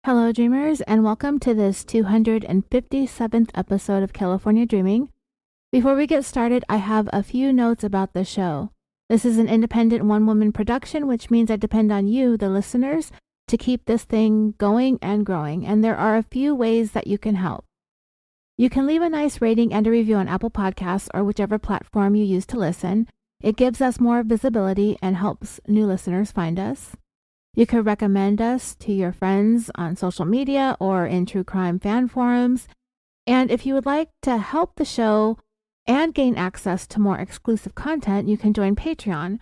Hello, dreamers, and welcome to this 257th episode of California Dreaming. Before we get started, I have a few notes about the show. This is an independent one-woman production, which means I depend on you, the listeners, to keep this thing going and growing, and there are a few ways that you can help. You can leave a nice rating and a review on Apple Podcasts or whichever platform you use to listen. It gives us more visibility and helps new listeners find us. You can recommend us to your friends on social media or in true crime fan forums. And if you would like to help the show and gain access to more exclusive content, you can join Patreon.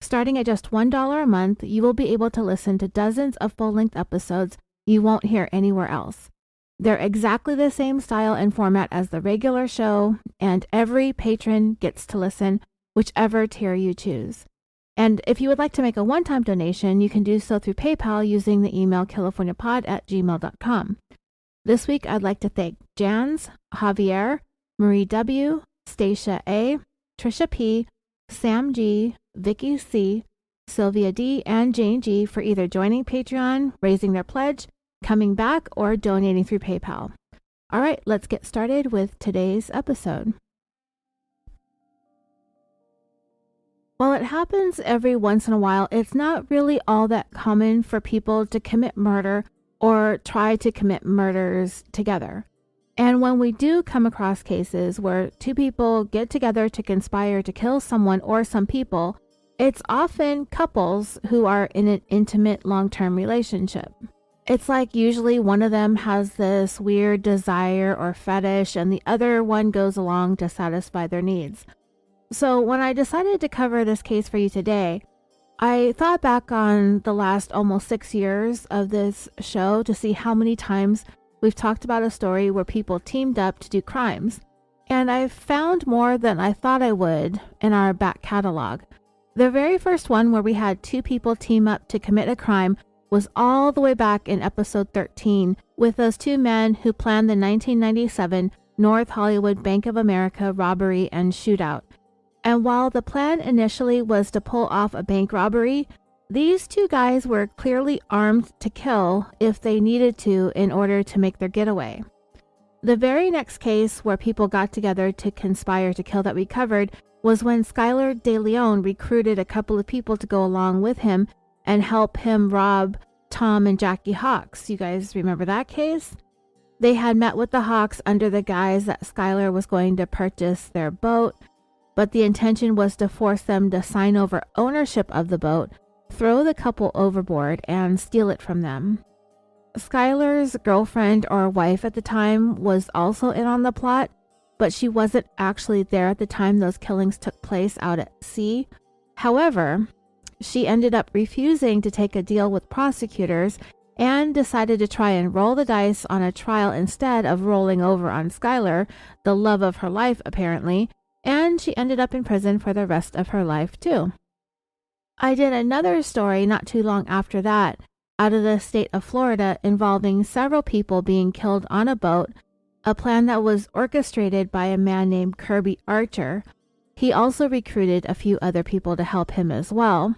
Starting at just $1 a month, you will be able to listen to dozens of full-length episodes you won't hear anywhere else. They're exactly the same style and format as the regular show, and every patron gets to listen whichever tier you choose. And if you would like to make a one-time donation, you can do so through PayPal using the email californiapod@gmail.com. This week, I'd like to thank Jans, Javier, Marie W., Stacia A., Trisha P., Sam G., Vicky C., Sylvia D., and Jane G. for either joining Patreon, raising their pledge, coming back, or donating through PayPal. All right, let's get started with today's episode. While it happens every once in a while, it's not really all that common for people to commit murder or try to commit murders together. And when we do come across cases where two people get together to conspire to kill someone or some people, it's often couples who are in an intimate long-term relationship. It's like usually one of them has this weird desire or fetish and the other one goes along to satisfy their needs. So when I decided to cover this case for you today, I thought back on the last almost 6 years of this show to see how many times we've talked about a story where people teamed up to do crimes. And I found more than I thought I would in our back catalog. The very first one where we had two people team up to commit a crime was all the way back in episode 13 with those two men who planned the 1997 North Hollywood Bank of America robbery and shootout. And while the plan initially was to pull off a bank robbery, these two guys were clearly armed to kill if they needed to in order to make their getaway. The very next case where people got together to conspire to kill that we covered was when Skylar De Leon recruited a couple of people to go along with him and help him rob Tom and Jackie Hawks. You guys remember that case? They had met with the Hawks under the guise that Skylar was going to purchase their boat, but the intention was to force them to sign over ownership of the boat, throw the couple overboard, and steal it from them. Skylar's girlfriend or wife at the time was also in on the plot, but she wasn't actually there at the time those killings took place out at sea. However, she ended up refusing to take a deal with prosecutors and decided to try and roll the dice on a trial instead of rolling over on Skylar, the love of her life apparently, and she ended up in prison for the rest of her life too. I did another story not too long after that out of the state of Florida involving several people being killed on a boat, a plan that was orchestrated by a man named Kirby Archer. He also recruited a few other people to help him as well.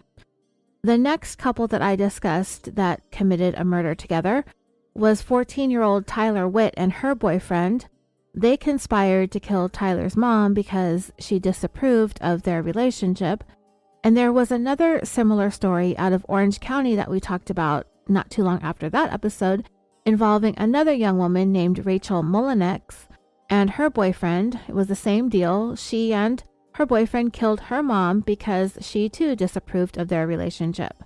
The next couple that I discussed that committed a murder together was 14-year-old Tyler Witt and her boyfriend. They conspired to kill Tyler's mom because she disapproved of their relationship. And there was another similar story out of Orange County that we talked about not too long after that episode, involving another young woman named Rachel Mullinex and her boyfriend. It was the same deal. She and her boyfriend killed her mom because she too disapproved of their relationship.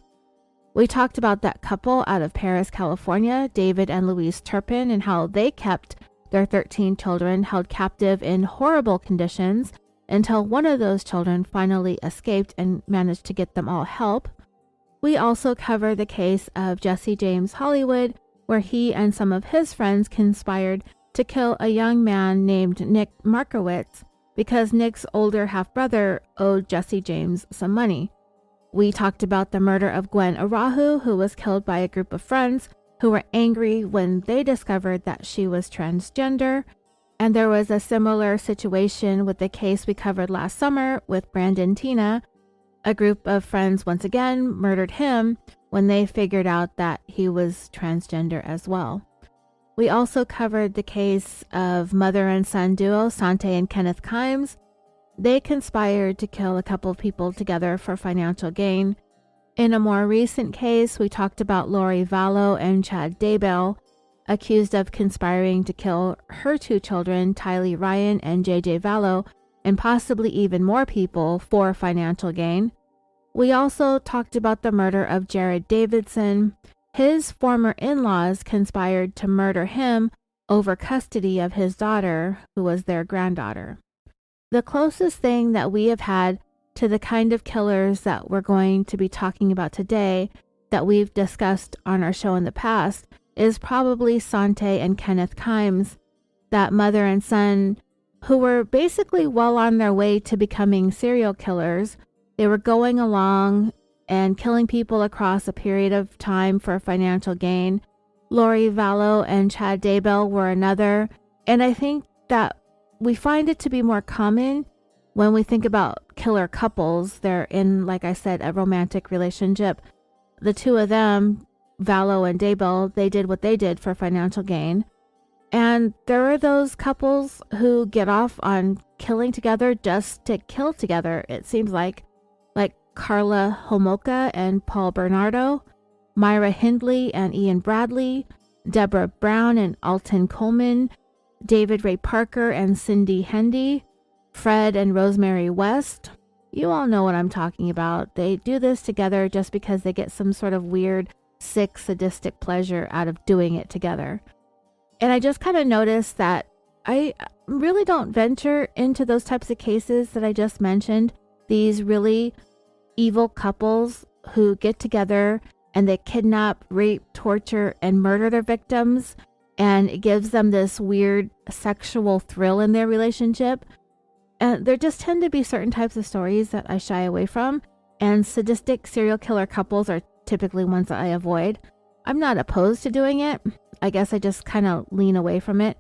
We talked about that couple out of Paris, California, David and Louise Turpin, and how they kept their 13 children held captive in horrible conditions until one of those children finally escaped and managed to get them all help. We also cover the case of Jesse James Hollywood, where he and some of his friends conspired to kill a young man named Nick Markowitz because Nick's older half-brother owed Jesse James some money. We talked about the murder of Gwen Arahu, who was killed by a group of friends who were angry when they discovered that she was transgender. And there was a similar situation with the case we covered last summer with Brandon Tina. A group of friends once again murdered him when they figured out that he was transgender as well. We also covered the case of mother and son duo Sante and Kenneth Kimes. They conspired to kill a couple of people together for financial gain. In a more recent case, we talked about Lori Vallow and Chad Daybell, accused of conspiring to kill her two children, Tylee Ryan and JJ Vallow, and possibly even more people for financial gain. We also talked about the murder of Jared Davidson. His former in-laws conspired to murder him over custody of his daughter, who was their granddaughter. The closest thing that we have had to the kind of killers that we're going to be talking about today that we've discussed on our show in the past is probably Sante and Kenneth Kimes, that mother and son who were basically well on their way to becoming serial killers. They were going along and killing people across a period of time for financial gain. Lori Vallow and Chad Daybell were another. And I think that we find it to be more common when we think about killer couples. They're in, like I said, a romantic relationship. The two of them, Vallow and Daybell, they did what they did for financial gain. And there are those couples who get off on killing together just to kill together, it seems like Carla Homolka and Paul Bernardo, Myra Hindley and Ian Bradley, Deborah Brown and Alton Coleman, David Ray Parker and Cindy Hendy, Fred and Rosemary West. You all know what I'm talking about. They do this together just because they get some sort of weird, sick, sadistic pleasure out of doing it together. And I just kind of noticed that I really don't venture into those types of cases that I just mentioned, these really evil couples who get together and they kidnap, rape, torture, and murder their victims, and it gives them this weird sexual thrill in their relationship. And there just tend to be certain types of stories that I shy away from, and sadistic serial killer couples are typically ones that I avoid. I'm not opposed to doing it. I guess I just kind of lean away from it.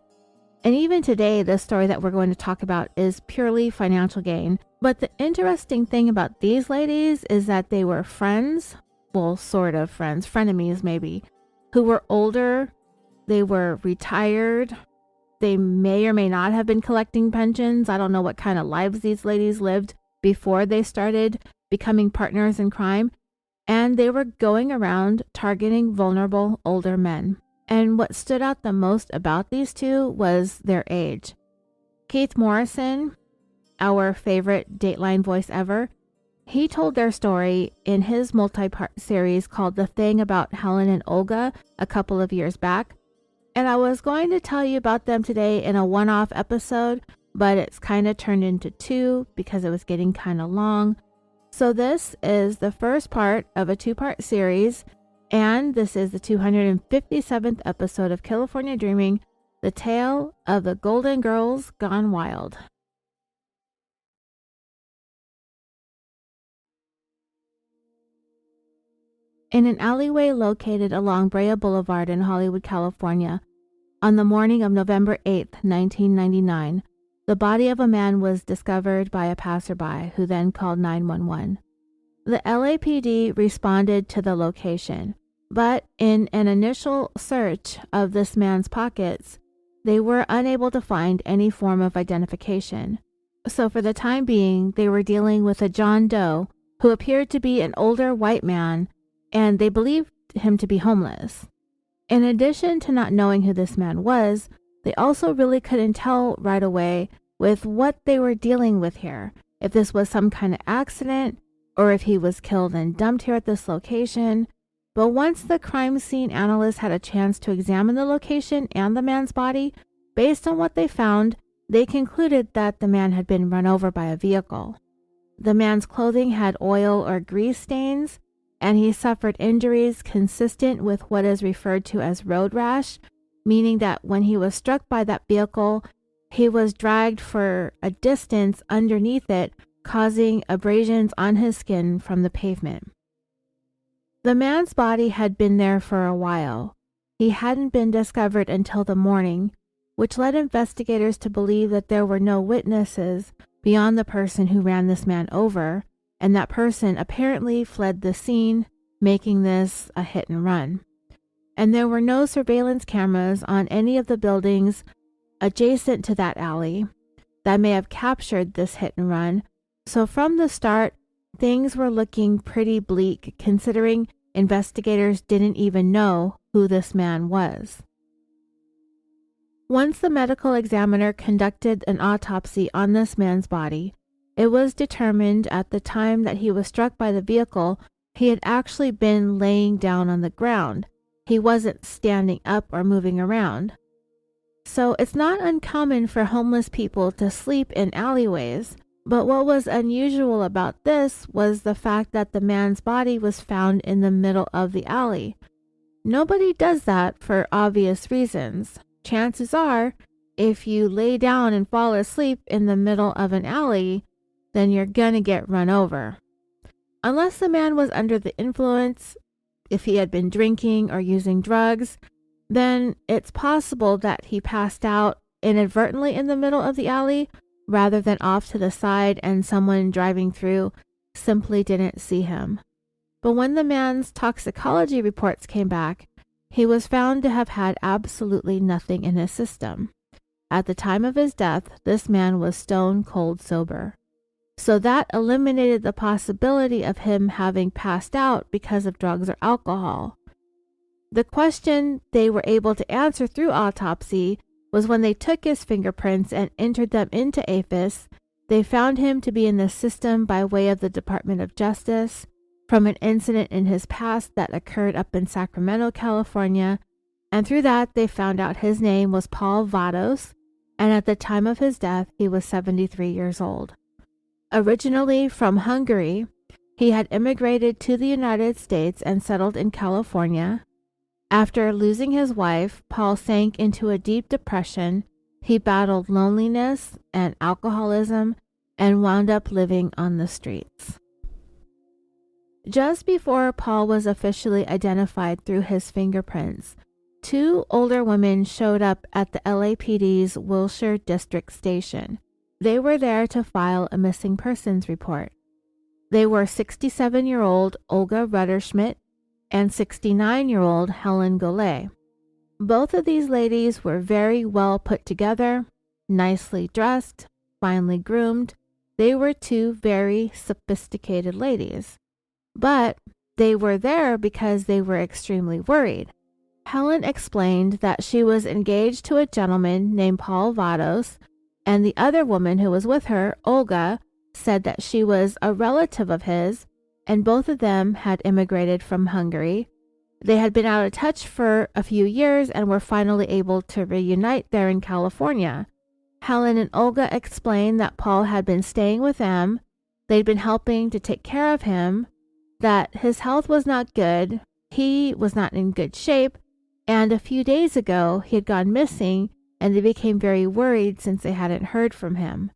And even today, the story that we're going to talk about is purely financial gain. But the interesting thing about these ladies is that they were friends, well, sort of friends, frenemies maybe, who were older, they were retired, they may or may not have been collecting pensions. I don't know what kind of lives these ladies lived before they started becoming partners in crime. And they were going around targeting vulnerable older men. And what stood out the most about these two was their age. Keith Morrison, our favorite Dateline voice ever, he told their story in his multi-part series called The Thing About Helen and Olga a couple of years back. And I was going to tell you about them today in a one-off episode, but it's kind of turned into two because it was getting kind of long. So this is the first part of a two-part series, and this is the 257th episode of California Dreaming, the tale of the Golden Girls Gone Wild. In an alleyway located along Brea Boulevard in Hollywood, California, on the morning of November 8, 1999, the body of a man was discovered by a passerby who then called 911. The LAPD responded to the location, but in an initial search of this man's pockets, they were unable to find any form of identification. So for the time being, they were dealing with a John Doe who appeared to be an older white man, and they believed him to be homeless. In addition to not knowing who this man was, they also really couldn't tell right away with what they were dealing with here, if this was some kind of accident or if he was killed and dumped here at this location. But once the crime scene analysts had a chance to examine the location and the man's body, based on what they found, they concluded that the man had been run over by a vehicle. The man's clothing had oil or grease stains, and he suffered injuries consistent with what is referred to as road rash, meaning that when he was struck by that vehicle, he was dragged for a distance underneath it, causing abrasions on his skin from the pavement. The man's body had been there for a while. He hadn't been discovered until the morning, which led investigators to believe that there were no witnesses beyond the person who ran this man over, and that person apparently fled the scene, making this a hit and run. And there were no surveillance cameras on any of the buildings adjacent to that alley that may have captured this hit and run. So from the start, things were looking pretty bleak, considering investigators didn't even know who this man was. Once the medical examiner conducted an autopsy on this man's body, it was determined at the time that he was struck by the vehicle, he had actually been laying down on the ground. He wasn't standing up or moving around. So it's not uncommon for homeless people to sleep in alleyways, but what was unusual about this was the fact that the man's body was found in the middle of the alley. Nobody does that for obvious reasons. Chances are, if you lay down and fall asleep in the middle of an alley, then you're gonna get run over. Unless the man was under the influence, if he had been drinking or using drugs, then it's possible that he passed out inadvertently in the middle of the alley rather than off to the side and someone driving through simply didn't see him. But when the man's toxicology reports came back, he was found to have had absolutely nothing in his system. At the time of his death, this man was stone cold sober. So that eliminated the possibility of him having passed out because of drugs or alcohol. The question they were able to answer through autopsy was when they took his fingerprints and entered them into APHIS, they found him to be in the system by way of the Department of Justice from an incident in his past that occurred up in Sacramento, California, and through that they found out his name was Paul Vados, and at the time of his death he was 73 years old. Originally from Hungary, he had immigrated to the United States and settled in California. After losing his wife, Paul sank into a deep depression. He battled loneliness and alcoholism and wound up living on the streets. Just before Paul was officially identified through his fingerprints, 2 older women showed up at the LAPD's Wilshire District Station. They were there to file a missing persons report. They were 67-year-old Olga Rutterschmidt and 69-year-old Helen Golay. Both of these ladies were very well put together, nicely dressed, finely groomed. They were 2 very sophisticated ladies. But they were there because they were extremely worried. Helen explained that she was engaged to a gentleman named Paul Vados, and the other woman who was with her, Olga, said that she was a relative of his, and both of them had immigrated from Hungary. They had been out of touch for a few years and were finally able to reunite there in California. Helen and Olga explained that Paul had been staying with them, they'd been helping to take care of him, that his health was not good, he was not in good shape, and a few days ago he had gone missing, and they became very worried since they hadn't heard from him.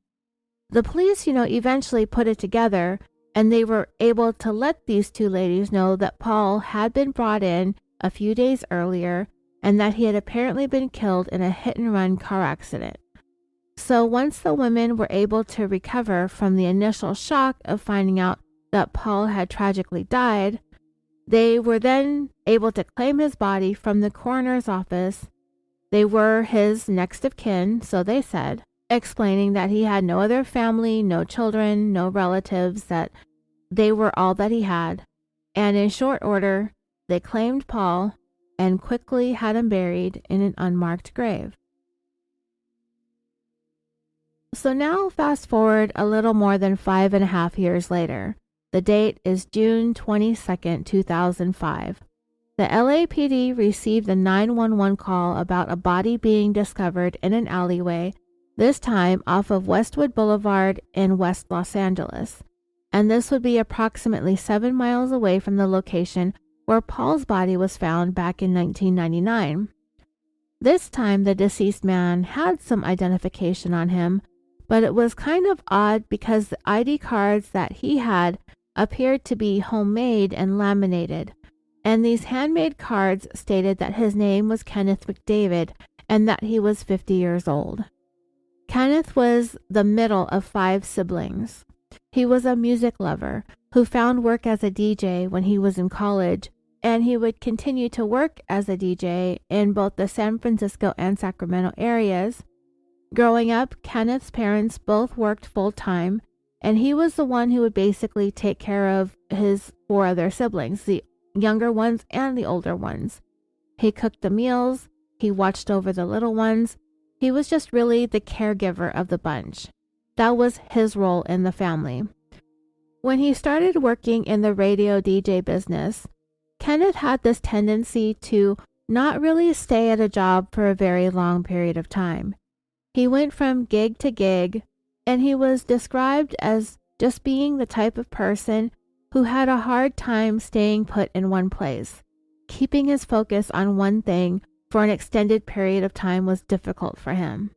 The police, eventually put it together, and they were able to let these 2 ladies know that Paul had been brought in a few days earlier and that he had apparently been killed in a hit-and-run car accident. So once the women were able to recover from the initial shock of finding out that Paul had tragically died, they were then able to claim his body from the coroner's office. They were his next of kin, so they said, explaining that he had no other family, no children, no relatives, that they were all that he had. And in short order, they claimed Paul and quickly had him buried in an unmarked grave. So now fast forward a little more than 5.5 years later. The date is June 22nd, 2005. The LAPD received a 911 call about a body being discovered in an alleyway, this time off of Westwood Boulevard in West Los Angeles. And this would be approximately 7 miles away from the location where Paul's body was found back in 1999. This time the deceased man had some identification on him, but it was kind of odd because the ID cards that he had appeared to be homemade and laminated, and these handmade cards stated that his name was Kenneth McDavid and that he was 50 years old. Kenneth was the middle of 5 siblings. He was a music lover who found work as a DJ when he was in college, and he would continue to work as a DJ in both the San Francisco and Sacramento areas. Growing up, Kenneth's parents both worked full-time, and he was the one who would basically take care of his 4 other siblings, the younger ones and the older ones. He cooked the meals, he watched over the little ones. He was just really the caregiver of the bunch. That was his role in the family. When he started working in the radio DJ business, Kenneth had this tendency to not really stay at a job for a very long period of time. He went from gig to gig, and he was described as just being the type of person who had a hard time staying put in one place. Keeping his focus on one thing for an extended period of time was difficult for him.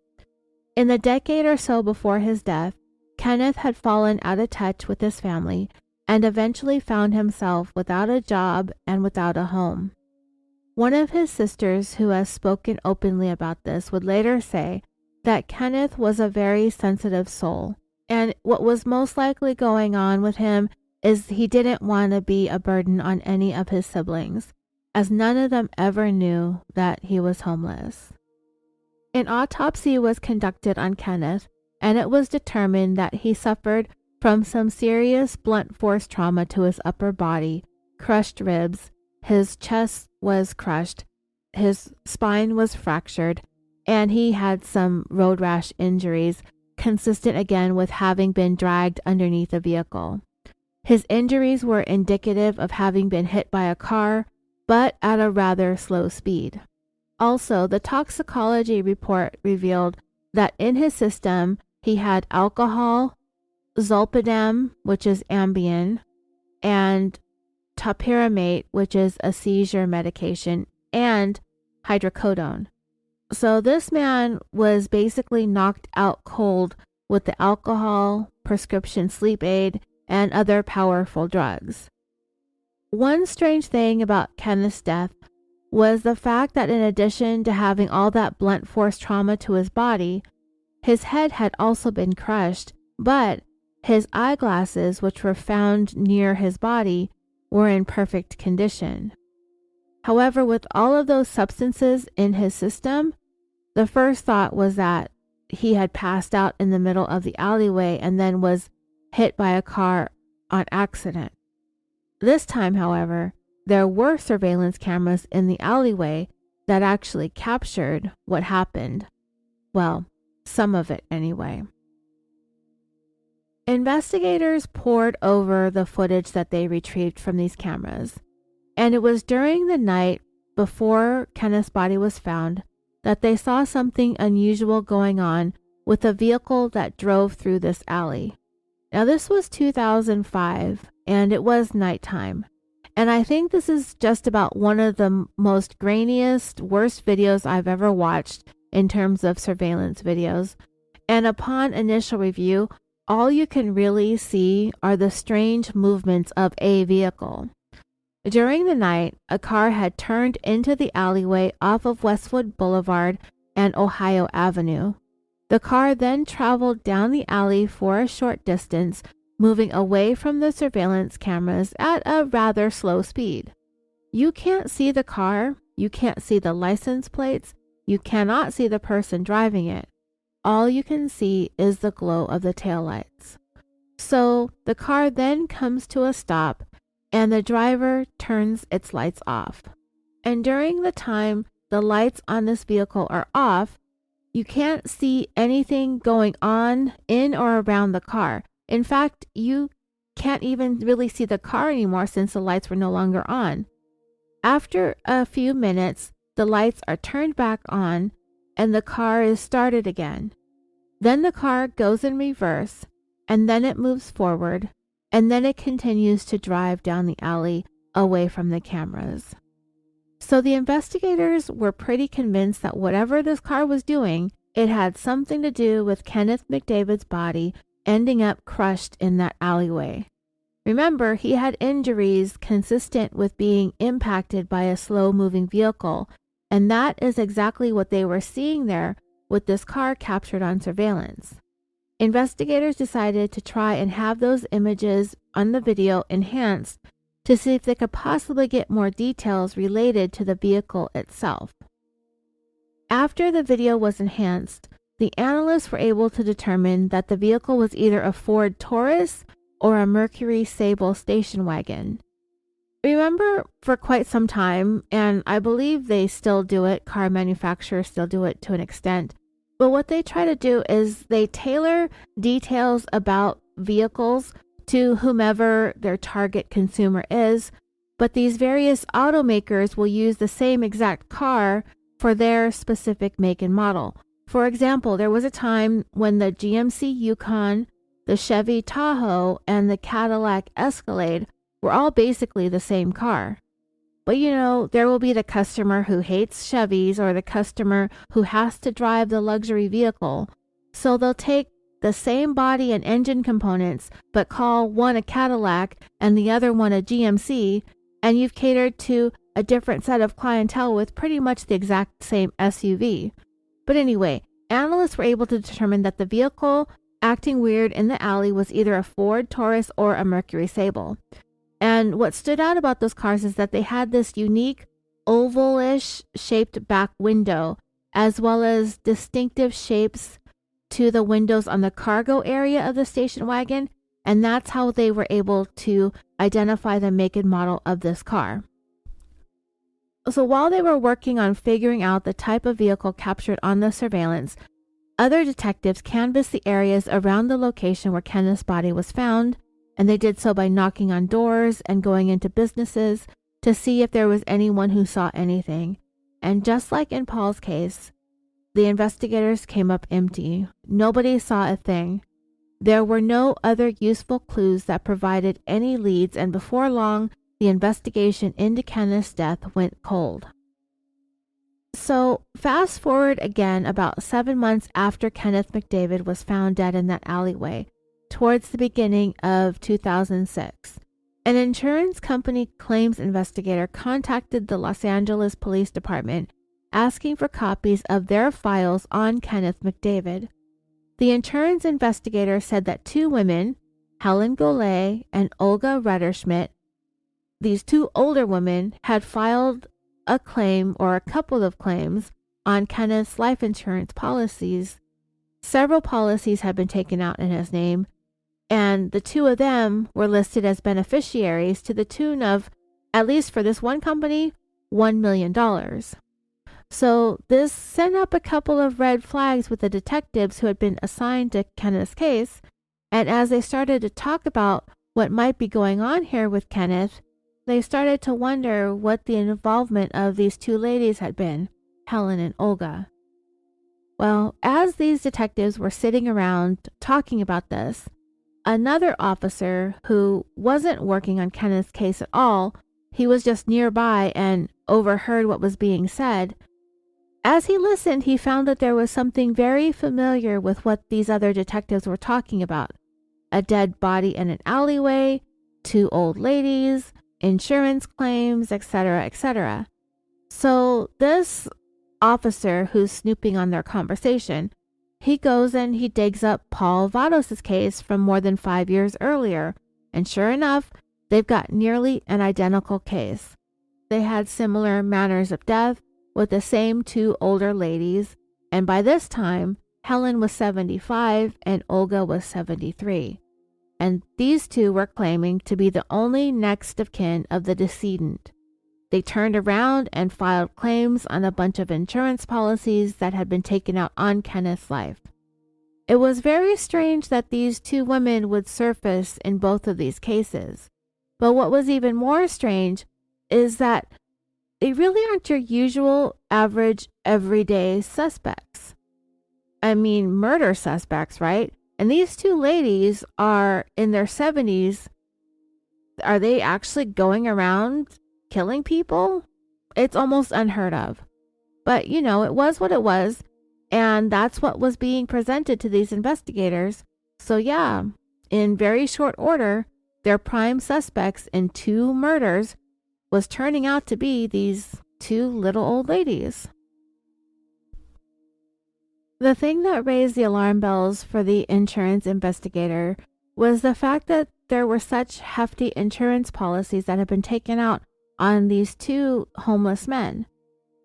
In the decade or so before his death, Kenneth had fallen out of touch with his family and eventually found himself without a job and without a home. One of his sisters, who has spoken openly about this, would later say that Kenneth was a very sensitive soul, and what was most likely going on with him is he didn't want to be a burden on any of his siblings, as none of them ever knew that he was homeless. An autopsy was conducted on Kenneth, and it was determined that he suffered from some serious blunt force trauma to his upper body, crushed ribs, his chest was crushed, his spine was fractured, and he had some road rash injuries, consistent again with having been dragged underneath a vehicle. His injuries were indicative of having been hit by a car, but at a rather slow speed. Also, the toxicology report revealed that in his system, he had alcohol, zolpidem, which is Ambien, and topiramate, which is a seizure medication, and hydrocodone. So this man was basically knocked out cold with the alcohol, prescription sleep aid, and other powerful drugs. One strange thing about Kenneth's death was the fact that in addition to having all that blunt force trauma to his body, his head had also been crushed, but his eyeglasses, which were found near his body, were in perfect condition. However, with all of those substances in his system, the first thought was that he had passed out in the middle of the alleyway and then was hit by a car on accident. This time, however, there were surveillance cameras in the alleyway that actually captured what happened. Well, some of it anyway. Investigators pored over the footage that they retrieved from these cameras, and it was during the night before Kenneth's body was found that they saw something unusual going on with a vehicle that drove through this alley. Now, this was 2005, and it was nighttime. And I think this is just about one of the most grainiest, worst videos I've ever watched in terms of surveillance videos. And upon initial review, all you can really see are the strange movements of a vehicle. During the night, a car had turned into the alleyway off of Westwood Boulevard and Ohio Avenue. The car then traveled down the alley for a short distance, moving away from the surveillance cameras at a rather slow speed. You can't see the car, you can't see the license plates, you cannot see the person driving it. All you can see is the glow of the taillights. So the car then comes to a stop, and the driver turns its lights off. And during the time the lights on this vehicle are off, you can't see anything going on in or around the car. In fact, you can't even really see the car anymore since the lights were no longer on. After a few minutes, the lights are turned back on and the car is started again. Then the car goes in reverse, and then it moves forward, and then it continues to drive down the alley away from the cameras. So the investigators were pretty convinced that whatever this car was doing, it had something to do with Kenneth McDavid's body ending up crushed in that alleyway. Remember, he had injuries consistent with being impacted by a slow-moving vehicle, and that is exactly what they were seeing there with this car captured on surveillance. investigators decided to try and have those images on the video enhanced to see if they could possibly get more details related to the vehicle itself. After the video was enhanced, the analysts were able to determine that the vehicle was either a Ford Taurus or a Mercury Sable station wagon. Remember, for quite some time, and I believe they still do it, car manufacturers still do it to an extent, but what they try to do is they tailor details about vehicles to whomever their target consumer is, but these various automakers will use the same exact car for their specific make and model. For example, there was a time when the GMC Yukon, the Chevy Tahoe, and the Cadillac Escalade were all basically the same car. But there will be the customer who hates Chevys or the customer who has to drive the luxury vehicle. So they'll take the same body and engine components, but call one a Cadillac and the other one a GMC, and you've catered to a different set of clientele with pretty much the exact same SUV. But anyway, analysts were able to determine that the vehicle acting weird in the alley was either a Ford Taurus or a Mercury Sable. And what stood out about those cars is that they had this unique ovalish shaped back window, as well as distinctive shapes to the windows on the cargo area of the station wagon, and that's how they were able to identify the make and model of this car. So while they were working on figuring out the type of vehicle captured on the surveillance, other detectives canvassed the areas around the location where Kenneth's body was found, and they did so by knocking on doors and going into businesses to see if there was anyone who saw anything. And just like in Paul's case, the investigators came up empty. Nobody saw a thing. There were no other useful clues that provided any leads, and before long, the investigation into Kenneth's death went cold. So fast forward again about 7 months after Kenneth McDavid was found dead in that alleyway, towards the beginning of 2006. An insurance company claims investigator contacted the Los Angeles Police Department asking for copies of their files on Kenneth McDavid. The insurance investigator said that two women, Helen Golay and Olga Rutterschmidt, these two older women, had filed a claim or a couple of claims on Kenneth's life insurance policies. Several policies had been taken out in his name, and the two of them were listed as beneficiaries to the tune of, at least for this one company, $1 million. So this sent up a couple of red flags with the detectives who had been assigned to Kenneth's case, and as they started to talk about what might be going on here with Kenneth, they started to wonder what the involvement of these two ladies had been, Helen and Olga. Well, as these detectives were sitting around talking about this, another officer who wasn't working on Kenneth's case at all, he was just nearby and overheard what was being said. As he listened, he found that there was something very familiar with what these other detectives were talking about. A dead body in an alleyway, two old ladies, insurance claims, etc., etc. So this officer who's snooping on their conversation, he goes and he digs up Paul Vados' case from more than 5 years earlier, and sure enough, they've got nearly an identical case. They had similar manners of death with the same two older ladies, and by this time, Helen was 75 and Olga was 73. And these two were claiming to be the only next of kin of the decedent. They turned around and filed claims on a bunch of insurance policies that had been taken out on Kenneth's life. It was very strange that these two women would surface in both of these cases. But what was even more strange is that they really aren't your usual, average, everyday suspects. I mean, murder suspects, right? And these two ladies are in their 70s. Are they actually going around killing people? It's almost unheard of. But, it was what it was. And that's what was being presented to these investigators. So yeah, in very short order, their prime suspects in two murders was turning out to be these two little old ladies. The thing that raised the alarm bells for the insurance investigator was the fact that there were such hefty insurance policies that had been taken out on these two homeless men.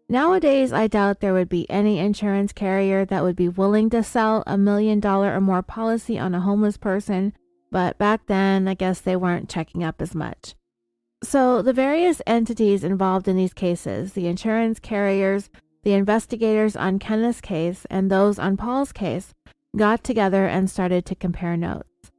Nowadays, I doubt there would be any insurance carrier that would be willing to sell $1 million or more policy on a homeless person, but back then, I guess they weren't checking up as much. So the various entities involved in these cases, the insurance carriers, the investigators on Kenneth's case, and those on Paul's case, got together and started to compare notes.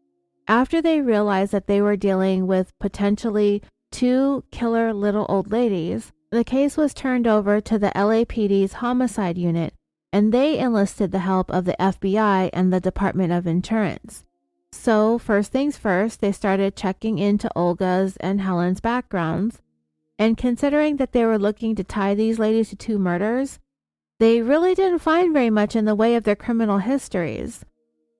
After they realized that they were dealing with potentially two killer little old ladies, the case was turned over to the LAPD's homicide unit, and they enlisted the help of the FBI and the Department of Insurance. So, first things first, they started checking into Olga's and Helen's backgrounds, and considering that they were looking to tie these ladies to two murders, they really didn't find very much in the way of their criminal histories.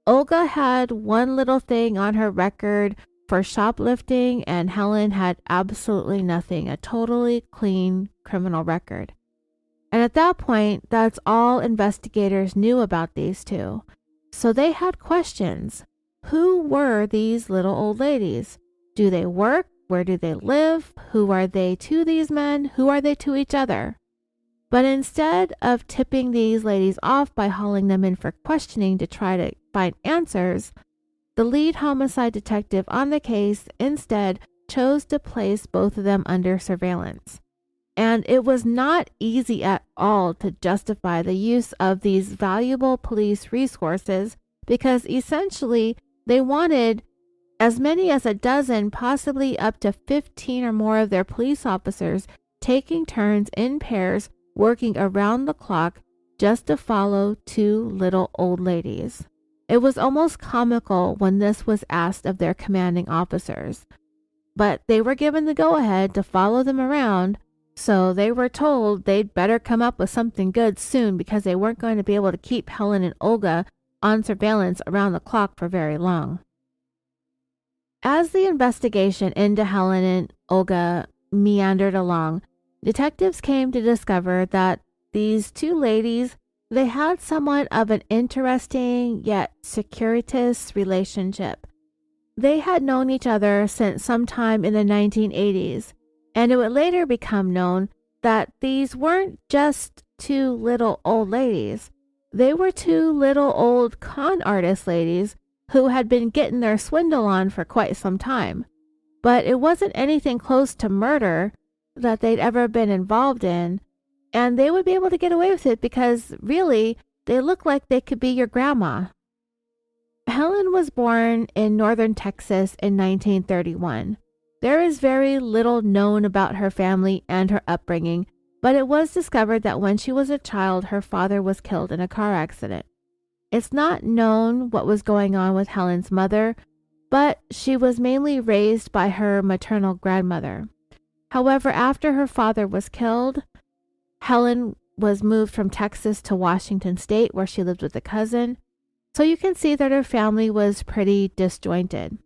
Olga had one little thing on her record for shoplifting, and Helen had absolutely nothing, a totally clean criminal record. And at that point, that's all investigators knew about these two. So they had questions. Who were these little old ladies? Do they work? Where do they live? Who are they to these men? Who are they to each other? But instead of tipping these ladies off by hauling them in for questioning to try to find answers, the lead homicide detective on the case instead chose to place both of them under surveillance. And it was not easy at all to justify the use of these valuable police resources because essentially they wanted as many as a dozen, possibly up to 15 or more of their police officers taking turns in pairs working around the clock just to follow two little old ladies. It was almost comical when this was asked of their commanding officers. But they were given the go-ahead to follow them around, so they were told they'd better come up with something good soon because they weren't going to be able to keep Helen and Olga on surveillance around the clock for very long. As the investigation into Helen and Olga meandered along, detectives came to discover that these two ladies, they had somewhat of an interesting yet circuitous relationship. They had known each other since sometime in the 1980s, and it would later become known that these weren't just two little old ladies. They were two little old con artist ladies who had been getting their swindle on for quite some time. But it wasn't anything close to murder that they'd ever been involved in, and they would be able to get away with it because, really, they looked like they could be your grandma. Helen was born in northern Texas in 1931. There is very little known about her family and her upbringing, but it was discovered that when she was a child, her father was killed in a car accident. It's not known what was going on with Helen's mother, but she was mainly raised by her maternal grandmother. However, after her father was killed, Helen was moved from Texas to Washington State, where she lived with a cousin. So you can see that her family was pretty disjointed.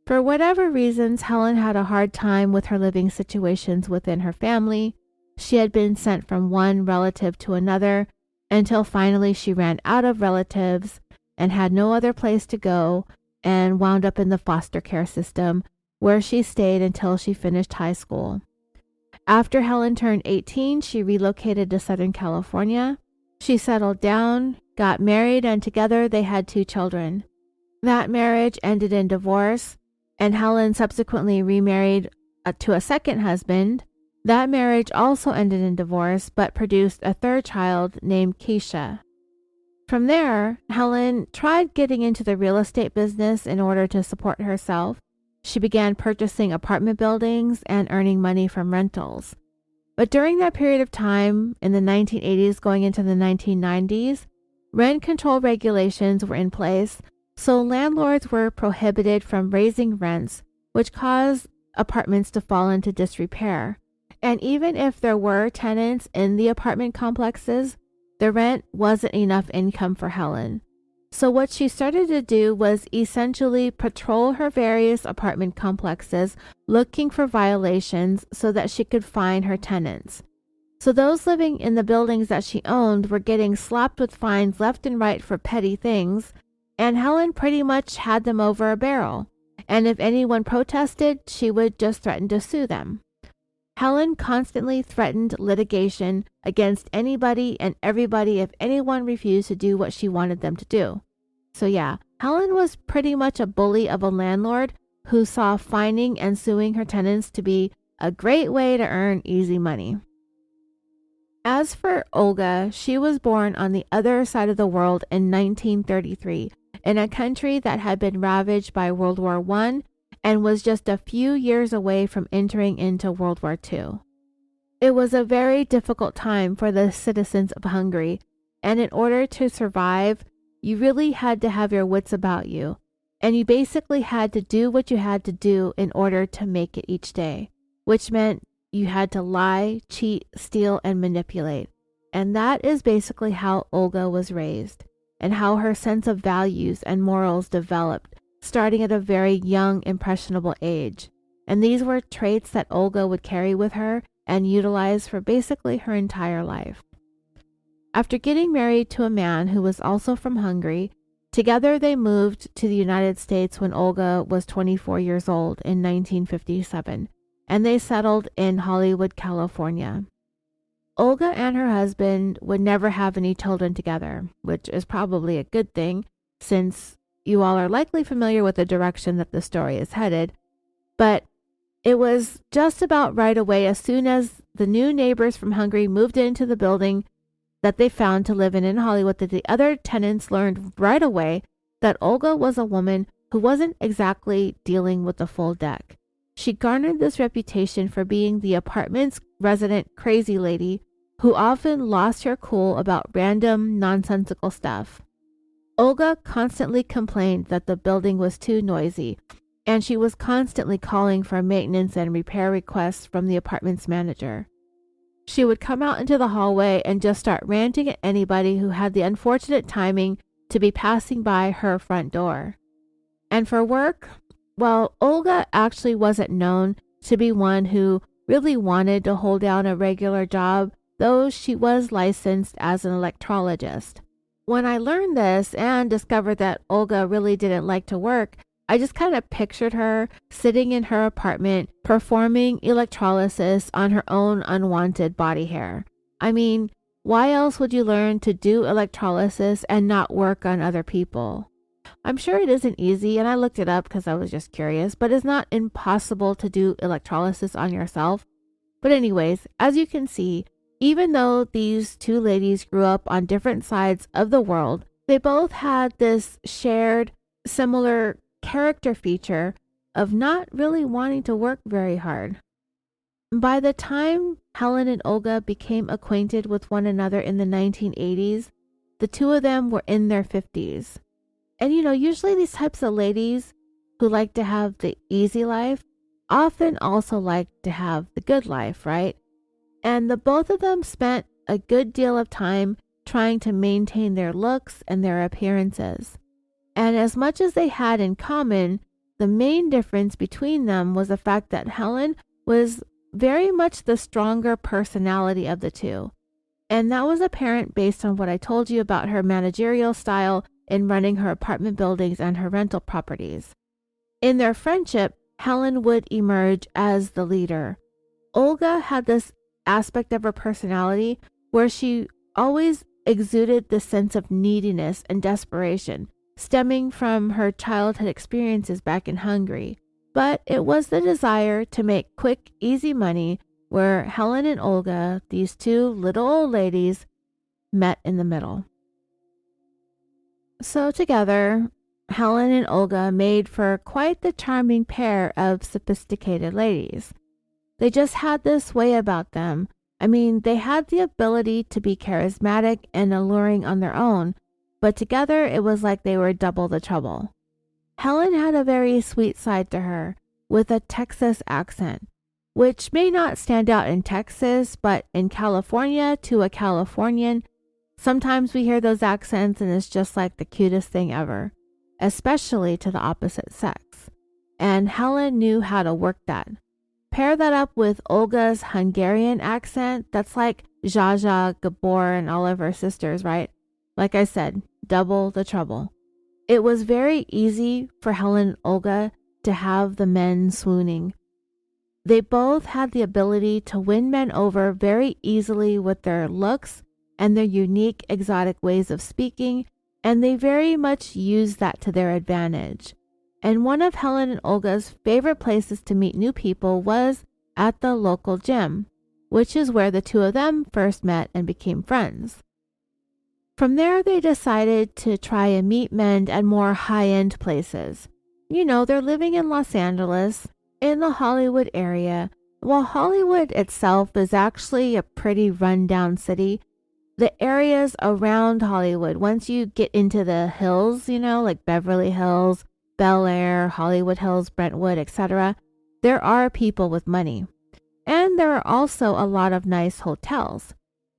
For whatever reasons, Helen had a hard time with her living situations within her family. She had been sent from one relative to another until finally she ran out of relatives and had no other place to go and wound up in the foster care system, where she stayed until she finished high school. After Helen turned 18, she relocated to Southern California. She settled down, got married, and together they had 2 children. That marriage ended in divorce, and Helen subsequently remarried to a second husband. That marriage also ended in divorce, but produced a 3rd child named Keisha. From there, Helen tried getting into the real estate business in order to support herself. She began purchasing apartment buildings and earning money from rentals. But during that period of time, in the 1980s going into the 1990s, rent control regulations were in place, so landlords were prohibited from raising rents, which caused apartments to fall into disrepair. And even if there were tenants in the apartment complexes, the rent wasn't enough income for Helen. So what she started to do was essentially patrol her various apartment complexes, looking for violations so that she could find her tenants. So those living in the buildings that she owned were getting slapped with fines left and right for petty things, and Helen pretty much had them over a barrel. And if anyone protested, she would just threaten to sue them. Helen constantly threatened litigation against anybody and everybody if anyone refused to do what she wanted them to do. So yeah, Helen was pretty much a bully of a landlord who saw fining and suing her tenants to be a great way to earn easy money. As for Olga, she was born on the other side of the world in 1933 in a country that had been ravaged by World War I and was just a few years away from entering into World War II. It was a very difficult time for the citizens of Hungary, and in order to survive, you really had to have your wits about you, and you basically had to do what you had to do in order to make it each day, which meant you had to lie, cheat, steal, and manipulate. And that is basically how Olga was raised, and how her sense of values and morals developed, starting at a very young, impressionable age. And these were traits that Olga would carry with her and utilize for basically her entire life. After getting married to a man who was also from Hungary, together they moved to the United States when Olga was 24 years old in 1957, and they settled in Hollywood, California. Olga and her husband would never have any children together, which is probably a good thing, since you all are likely familiar with the direction that the story is headed. But it was just about right away, as soon as the new neighbors from Hungary moved into the building that they found to live in Hollywood, that the other tenants learned right away that Olga was a woman who wasn't exactly dealing with the full deck. She garnered this reputation for being the apartment's resident crazy lady who often lost her cool about random, nonsensical stuff. Olga constantly complained that the building was too noisy, and she was constantly calling for maintenance and repair requests from the apartment's manager. She would come out into the hallway and just start ranting at anybody who had the unfortunate timing to be passing by her front door. And for work, well, Olga actually wasn't known to be one who really wanted to hold down a regular job, though she was licensed as an electrologist. When I learned this and discovered that Olga really didn't like to work, I just kind of pictured her sitting in her apartment performing electrolysis on her own unwanted body hair. I mean, why else would you learn to do electrolysis and not work on other people? I'm sure it isn't easy, and I looked it up because I was just curious, but it's not impossible to do electrolysis on yourself. But anyways, as you can see, even though these two ladies grew up on different sides of the world, they both had this shared, similar character feature of not really wanting to work very hard. By the time Helen and Olga became acquainted with one another in the 1980s, the two of them were in their 50s. And usually these types of ladies who like to have the easy life often also like to have the good life, right? And the both of them spent a good deal of time trying to maintain their looks and their appearances. And as much as they had in common, the main difference between them was the fact that Helen was very much the stronger personality of the two. And that was apparent based on what I told you about her managerial style in running her apartment buildings and her rental properties. In their friendship, Helen would emerge as the leader. Olga had this aspect of her personality where she always exuded the sense of neediness and desperation, stemming from her childhood experiences back in Hungary. But it was the desire to make quick, easy money where Helen and Olga, these two little old ladies, met in the middle. So together, Helen and Olga made for quite the charming pair of sophisticated ladies. They just had this way about them. I mean, they had the ability to be charismatic and alluring on their own, but together it was like they were double the trouble. Helen had a very sweet side to her, with a Texas accent, which may not stand out in Texas, but in California to a Californian, sometimes we hear those accents and it's just like the cutest thing ever, especially to the opposite sex. And Helen knew how to work that. Pair that up with Olga's Hungarian accent, that's like Zsa Zsa, Gabor, and all of her sisters, right? Like I said, double the trouble. It was very easy for Helen and Olga to have the men swooning. They both had the ability to win men over very easily with their looks and their unique exotic ways of speaking, and they very much used that to their advantage. And one of Helen and Olga's favorite places to meet new people was at the local gym, which is where the two of them first met and became friends. From there, they decided to try and meet men at more high-end places. You know, they're living in Los Angeles, in the Hollywood area. While Hollywood itself is actually a pretty run-down city, the areas around Hollywood, once you get into the hills, you know, like Beverly Hills, Bel Air, Hollywood Hills, Brentwood, etc., there are people with money. And there are also a lot of nice hotels.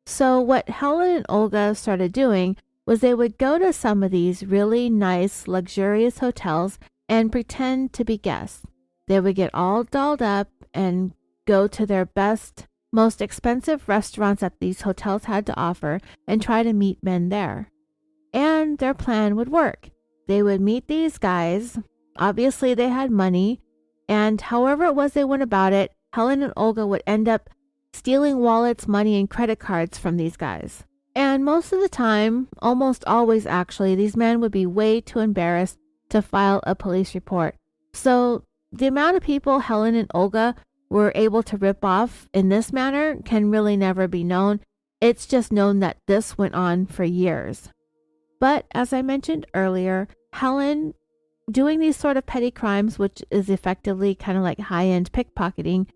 So what Helen and Olga started doing was they would go to some of these really nice, luxurious hotels and pretend to be guests. They would get all dolled up and go to their best, most expensive restaurants that these hotels had to offer and try to meet men there. And their plan would work. They would meet these guys. Obviously, they had money. And however it was they went about it, Helen and Olga would end up stealing wallets, money, and credit cards from these guys. And most of the time, almost always actually, these men would be way too embarrassed to file a police report. So the amount of people Helen and Olga were able to rip off in this manner can really never be known. It's just known that this went on for years. But as I mentioned earlier, Helen, doing these sort of petty crimes, which is effectively kind of like high-end pickpocketing,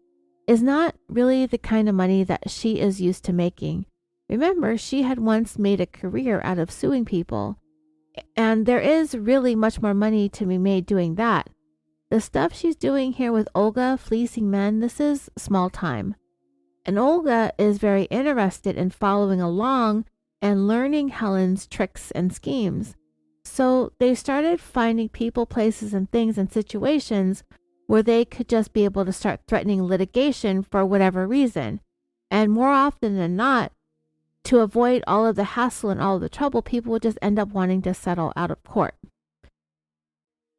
is not really the kind of money that she is used to making. Remember, she had once made a career out of suing people, and there is really much more money to be made doing that. The stuff she's doing here with Olga, fleecing men, this is small time. And Olga is very interested in following along and learning Helen's tricks and schemes. So they started finding people, places, and things and situations where they could just be able to start threatening litigation for whatever reason. And more often than not, to avoid all of the hassle and all of the trouble, people would just end up wanting to settle out of court.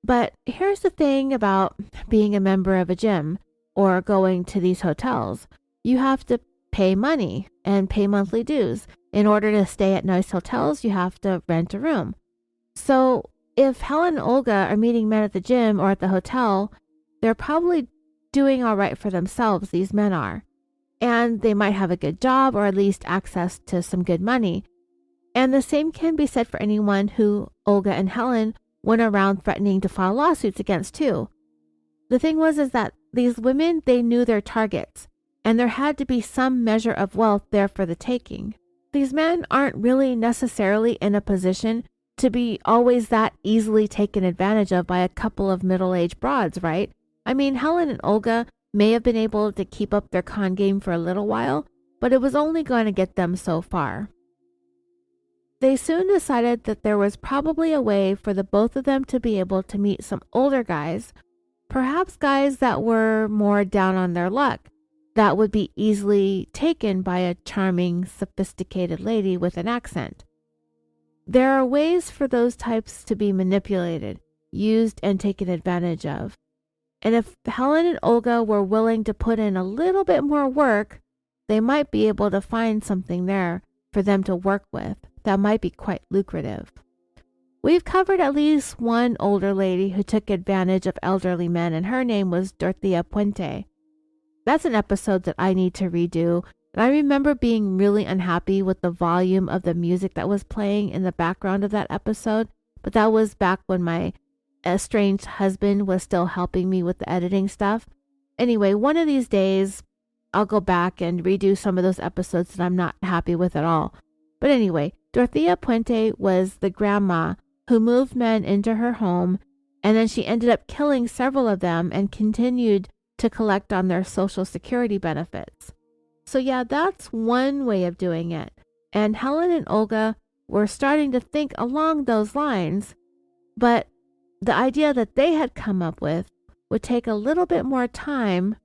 But here's the thing about being a member of a gym or going to these hotels. You have to pay money and pay monthly dues. In order to stay at nice hotels, you have to rent a room. So if Helen and Olga are meeting men at the gym or at the hotel, they're probably doing all right for themselves, these men are. And they might have a good job or at least access to some good money. And the same can be said for anyone who Olga and Helen went around threatening to file lawsuits against too. The thing was is that these women, they knew their targets, and there had to be some measure of wealth there for the taking. These men aren't really necessarily in a position to be always that easily taken advantage of by a couple of middle-aged broads, right? I mean, Helen and Olga may have been able to keep up their con game for a little while, but it was only going to get them so far. They soon decided that there was probably a way for the both of them to be able to meet some older guys, perhaps guys that were more down on their luck, that would be easily taken by a charming, sophisticated lady with an accent. There are ways for those types to be manipulated, used, and taken advantage of. And if Helen and Olga were willing to put in a little bit more work, they might be able to find something there for them to work with that might be quite lucrative. We've covered at least one older lady who took advantage of elderly men, and her name was Dorothea Puente. That's an episode that I need to redo, and I remember being really unhappy with the volume of the music that was playing in the background of that episode, but that was back when my estranged husband was still helping me with the editing stuff. Anyway, one of these days, I'll go back and redo some of those episodes that I'm not happy with at all. But anyway, Dorothea Puente was the grandma who moved men into her home, and then she ended up killing several of them and continued to collect on their Social Security benefits. So yeah, that's one way of doing it. And Helen and Olga were starting to think along those lines, but the idea that they had come up with would take a little bit more time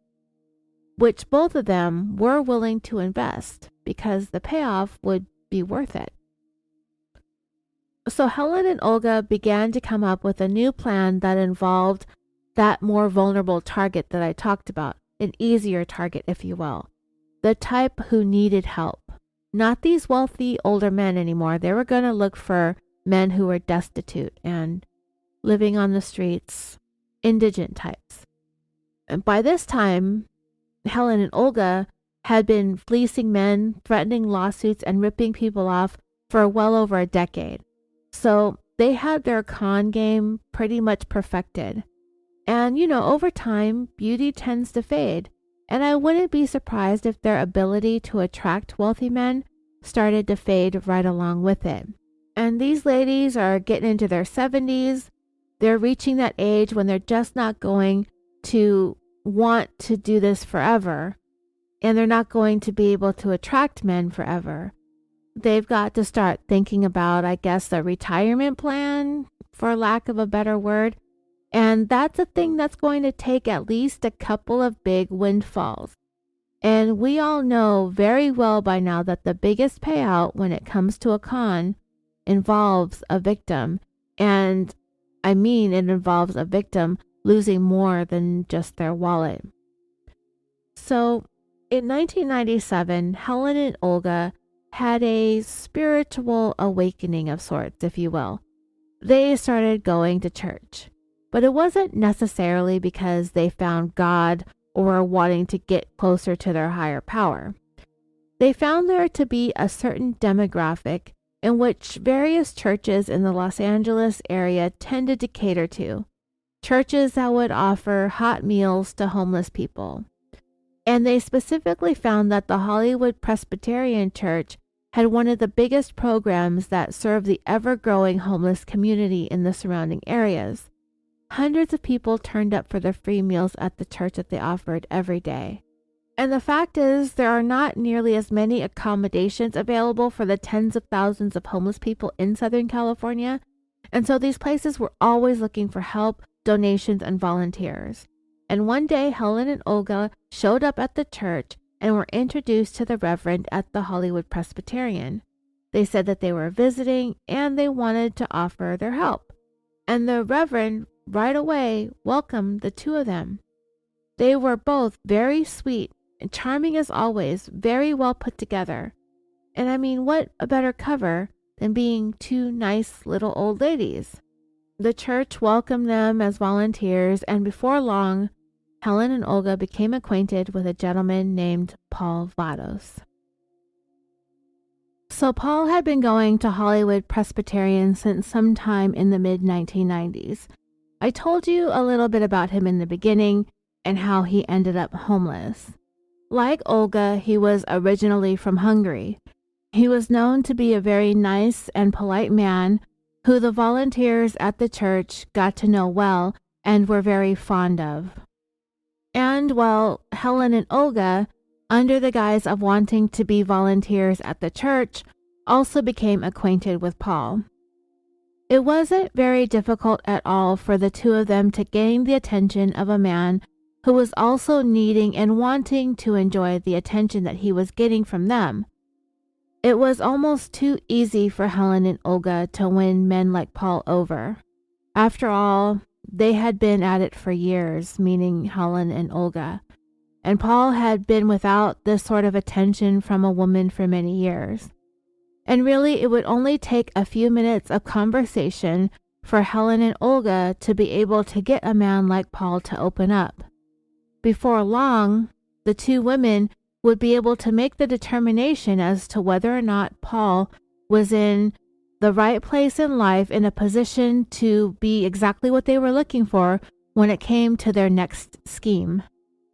which both of them were willing to invest because the payoff would be worth it. So Helen and Olga began to come up with a new plan that involved that more vulnerable target that I talked about, an easier target, if you will, the type who needed help. Not these wealthy older men anymore. They were going to look for men who were destitute and living on the streets, indigent types. And by this time, Helen and Olga had been fleecing men, threatening lawsuits, and ripping people off for well over a decade. So they had their con game pretty much perfected. And, over time, beauty tends to fade. And I wouldn't be surprised if their ability to attract wealthy men started to fade right along with it. And these ladies are getting into their 70s. They're reaching that age when they're just not going to want to do this forever. And they're not going to be able to attract men forever. They've got to start thinking about, I guess, a retirement plan, for lack of a better word. And that's a thing that's going to take at least a couple of big windfalls. And we all know very well by now that the biggest payout when it comes to a con involves a victim. And I mean, it involves a victim losing more than just their wallet. So in 1997, Helen and Olga had a spiritual awakening of sorts, if you will. They started going to church. But it wasn't necessarily because they found God or wanting to get closer to their higher power. They found there to be a certain demographic in which various churches in the Los Angeles area tended to cater to. Churches that would offer hot meals to homeless people. And they specifically found that the Hollywood Presbyterian Church had one of the biggest programs that served the ever-growing homeless community in the surrounding areas. Hundreds of people turned up for the free meals at the church that they offered every day. And the fact is, there are not nearly as many accommodations available for the tens of thousands of homeless people in Southern California. And so these places were always looking for help, donations, and volunteers. And one day, Helen and Olga showed up at the church and were introduced to the Reverend at the Hollywood Presbyterian. They said that they were visiting and they wanted to offer their help. And the Reverend right away welcomed the two of them. They were both very sweet and charming as always, very well put together. And I mean, what a better cover than being two nice little old ladies. The church welcomed them as volunteers, and before long, Helen and Olga became acquainted with a gentleman named Paul Vados. So Paul had been going to Hollywood Presbyterian since sometime in the mid-1990s. I told you a little bit about him in the beginning and how he ended up homeless. Like Olga, he was originally from Hungary. He was known to be a very nice and polite man who the volunteers at the church got to know well and were very fond of. And, well, Helen and Olga, under the guise of wanting to be volunteers at the church, also became acquainted with Paul. It wasn't very difficult at all for the two of them to gain the attention of a man who was also needing and wanting to enjoy the attention that he was getting from them. It was almost too easy for Helen and Olga to win men like Paul over. After all, they had been at it for years, meaning Helen and Olga, and Paul had been without this sort of attention from a woman for many years. And really, it would only take a few minutes of conversation for Helen and Olga to be able to get a man like Paul to open up. Before long, the two women would be able to make the determination as to whether or not Paul was in the right place in life, in a position to be exactly what they were looking for when it came to their next scheme.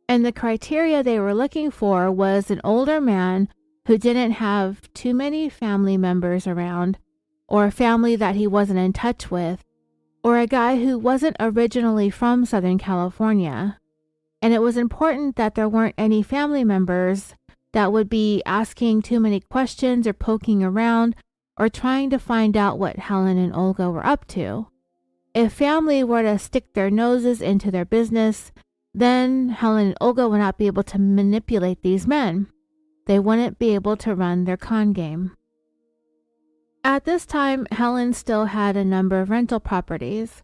And the criteria they were looking for was an older man who didn't have too many family members around, or a family that he wasn't in touch with, or a guy who wasn't originally from Southern California. And it was important that there weren't any family members that would be asking too many questions or poking around or trying to find out what Helen and Olga were up to. If family were to stick their noses into their business, then Helen and Olga would not be able to manipulate these men. They wouldn't be able to run their con game. At this time, Helen still had a number of rental properties.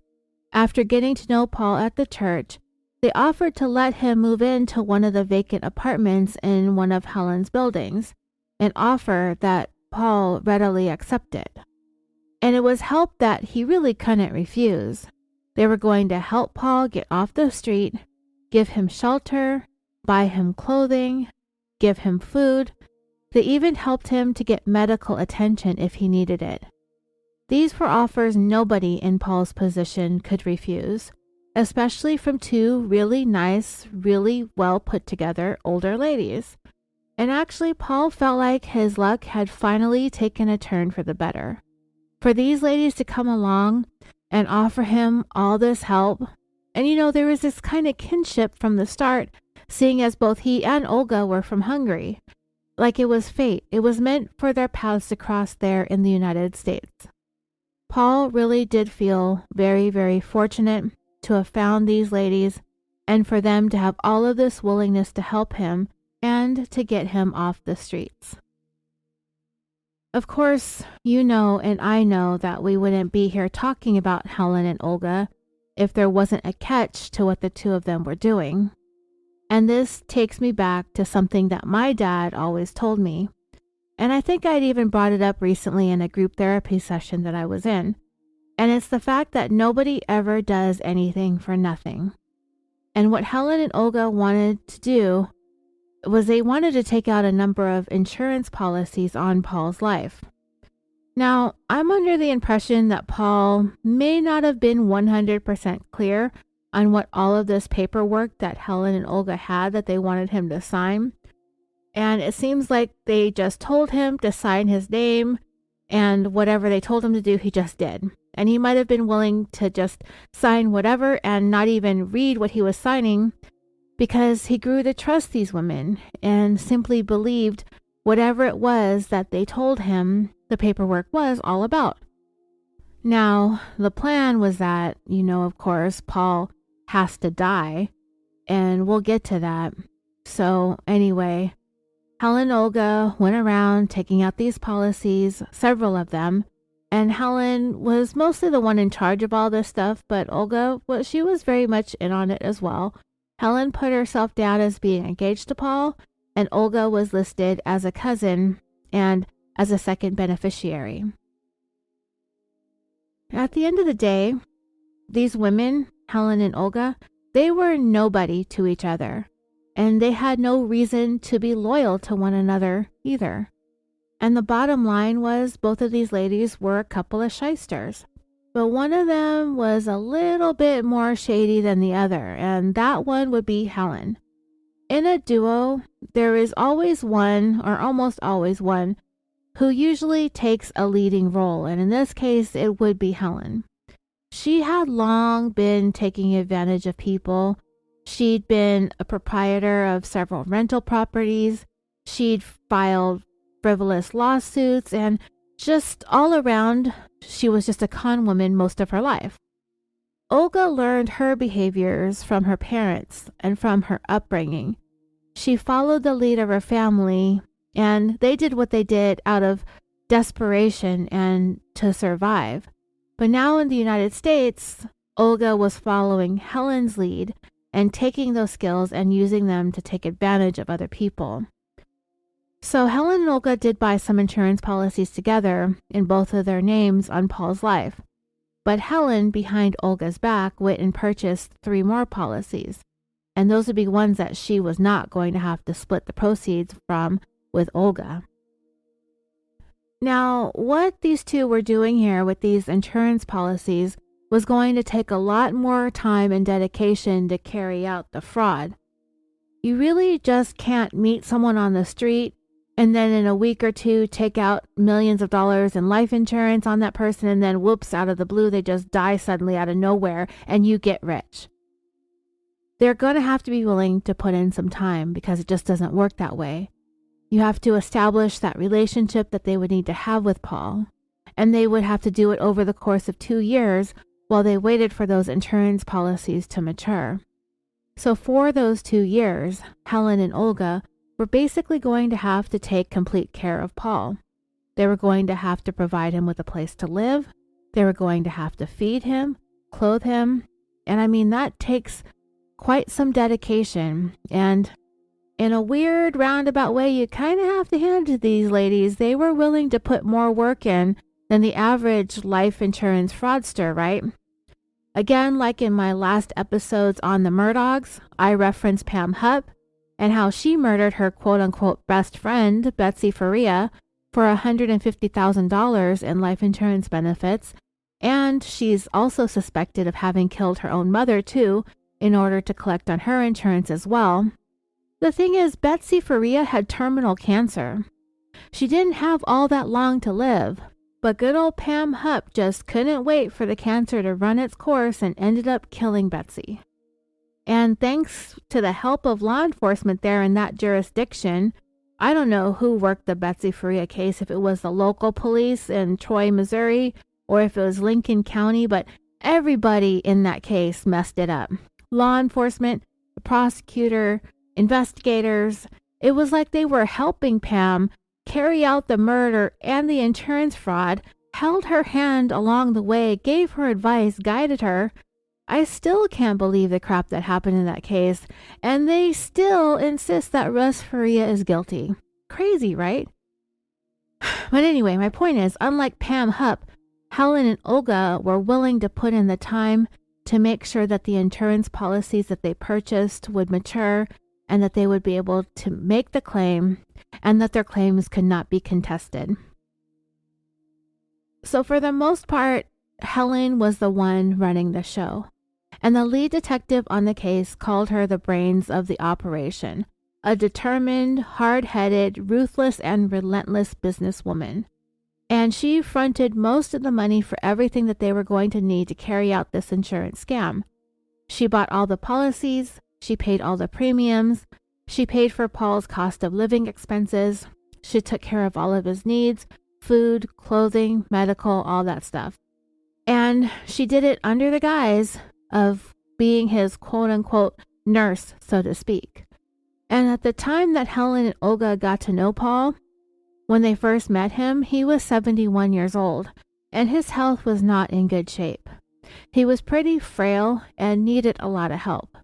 After getting to know Paul at the church, they offered to let him move into one of the vacant apartments in one of Helen's buildings, an offer that Paul readily accepted. And it was help that he really couldn't refuse. They were going to help Paul get off the street, give him shelter, buy him clothing, give him food. They even helped him to get medical attention if he needed it. These were offers nobody in Paul's position could refuse, especially from two really nice, really well put together older ladies. And actually, Paul felt like his luck had finally taken a turn for the better. For these ladies to come along and offer him all this help, and there was this kind of kinship from the start, seeing as both he and Olga were from Hungary. Like it was fate. It was meant for their paths to cross there in the United States. Paul really did feel very, very fortunate to have found these ladies and for them to have all of this willingness to help him and to get him off the streets. Of course, and I know that we wouldn't be here talking about Helen and Olga if there wasn't a catch to what the two of them were doing. And this takes me back to something that my dad always told me. And I think I'd even brought it up recently in a group therapy session that I was in. And it's the fact that nobody ever does anything for nothing. And what Helen and Olga wanted to do was they wanted to take out a number of insurance policies on Paul's life. Now, I'm under the impression that Paul may not have been 100% clear on what all of this paperwork that Helen and Olga had that they wanted him to sign. And it seems like they just told him to sign his name, and whatever they told him to do, he just did. And he might have been willing to just sign whatever and not even read what he was signing because he grew to trust these women and simply believed whatever it was that they told him the paperwork was all about. Now, the plan was that, of course, Paul has to die, and we'll get to that. So anyway, Helen and Olga went around taking out these policies, several of them, and Helen was mostly the one in charge of all this stuff, but Olga, she was very much in on it as well. Helen put herself down as being engaged to Paul, and Olga was listed as a cousin and as a second beneficiary. At the end of the day, these women, Helen and Olga, they were nobody to each other, and they had no reason to be loyal to one another either. And the bottom line was both of these ladies were a couple of shysters. But one of them was a little bit more shady than the other, and that one would be Helen. In a duo, there is always one, or almost always one, who usually takes a leading role, and in this case, it would be Helen. She had long been taking advantage of people. She'd been a proprietor of several rental properties. She'd filed frivolous lawsuits, and just all around, she was just a con woman most of her life. Olga learned her behaviors from her parents and from her upbringing. She followed the lead of her family, and they did what they did out of desperation and to survive. But now in the United States, Olga was following Helen's lead and taking those skills and using them to take advantage of other people. So Helen and Olga did buy some insurance policies together in both of their names on Paul's life. But Helen, behind Olga's back, went and purchased 3 more policies. And those would be ones that she was not going to have to split the proceeds from with Olga. Now, what these two were doing here with these insurance policies was going to take a lot more time and dedication to carry out the fraud. You really just can't meet someone on the street and then in a week or two take out millions of dollars in life insurance on that person, and then whoops, out of the blue, they just die suddenly out of nowhere and you get rich. They're going to have to be willing to put in some time because it just doesn't work that way. You have to establish that relationship that they would need to have with Paul, and they would have to do it over the course of 2 years while they waited for those insurance policies to mature. So for those 2 years, Helen and Olga were basically going to have to take complete care of Paul. They were going to have to provide him with a place to live. They were going to have to feed him, clothe him. And I mean, that takes quite some dedication. And in a weird roundabout way, you kind of have to hand it to these ladies. They were willing to put more work in than the average life insurance fraudster, right? Again, like in my last episodes on the Murdochs, I referenced Pam Hupp and how she murdered her quote-unquote best friend, Betsy Faria, for $150,000 in life insurance benefits, and she's also suspected of having killed her own mother, too, in order to collect on her insurance as well. The thing is, Betsy Faria had terminal cancer. She didn't have all that long to live, but good old Pam Hupp just couldn't wait for the cancer to run its course and ended up killing Betsy. And thanks to the help of law enforcement there in that jurisdiction, I don't know who worked the Betsy Faria case, if it was the local police in Troy, Missouri, or if it was Lincoln County, but everybody in that case messed it up. Law enforcement, the prosecutor, investigators. It was like they were helping Pam carry out the murder and the insurance fraud, held her hand along the way, gave her advice, guided her. I still can't believe the crap that happened in that case, and they still insist that Russ Faria is guilty. Crazy, right? But anyway, my point is, unlike Pam Hupp, Helen and Olga were willing to put in the time to make sure that the insurance policies that they purchased would mature and that they would be able to make the claim and that their claims could not be contested. So for the most part, Helen was the one running the show, and the lead detective on the case called her the brains of the operation, a determined, hard-headed, ruthless, and relentless businesswoman. And she fronted most of the money for everything that they were going to need to carry out this insurance scam. She bought all the policies, she paid all the premiums, she paid for Paul's cost of living expenses, she took care of all of his needs, food, clothing, medical, all that stuff. And she did it under the guise of being his quote-unquote nurse, so to speak. And at the time that Helen and Olga got to know Paul, when they first met him, he was 71 years old, and his health was not in good shape. He was pretty frail and needed a lot of help.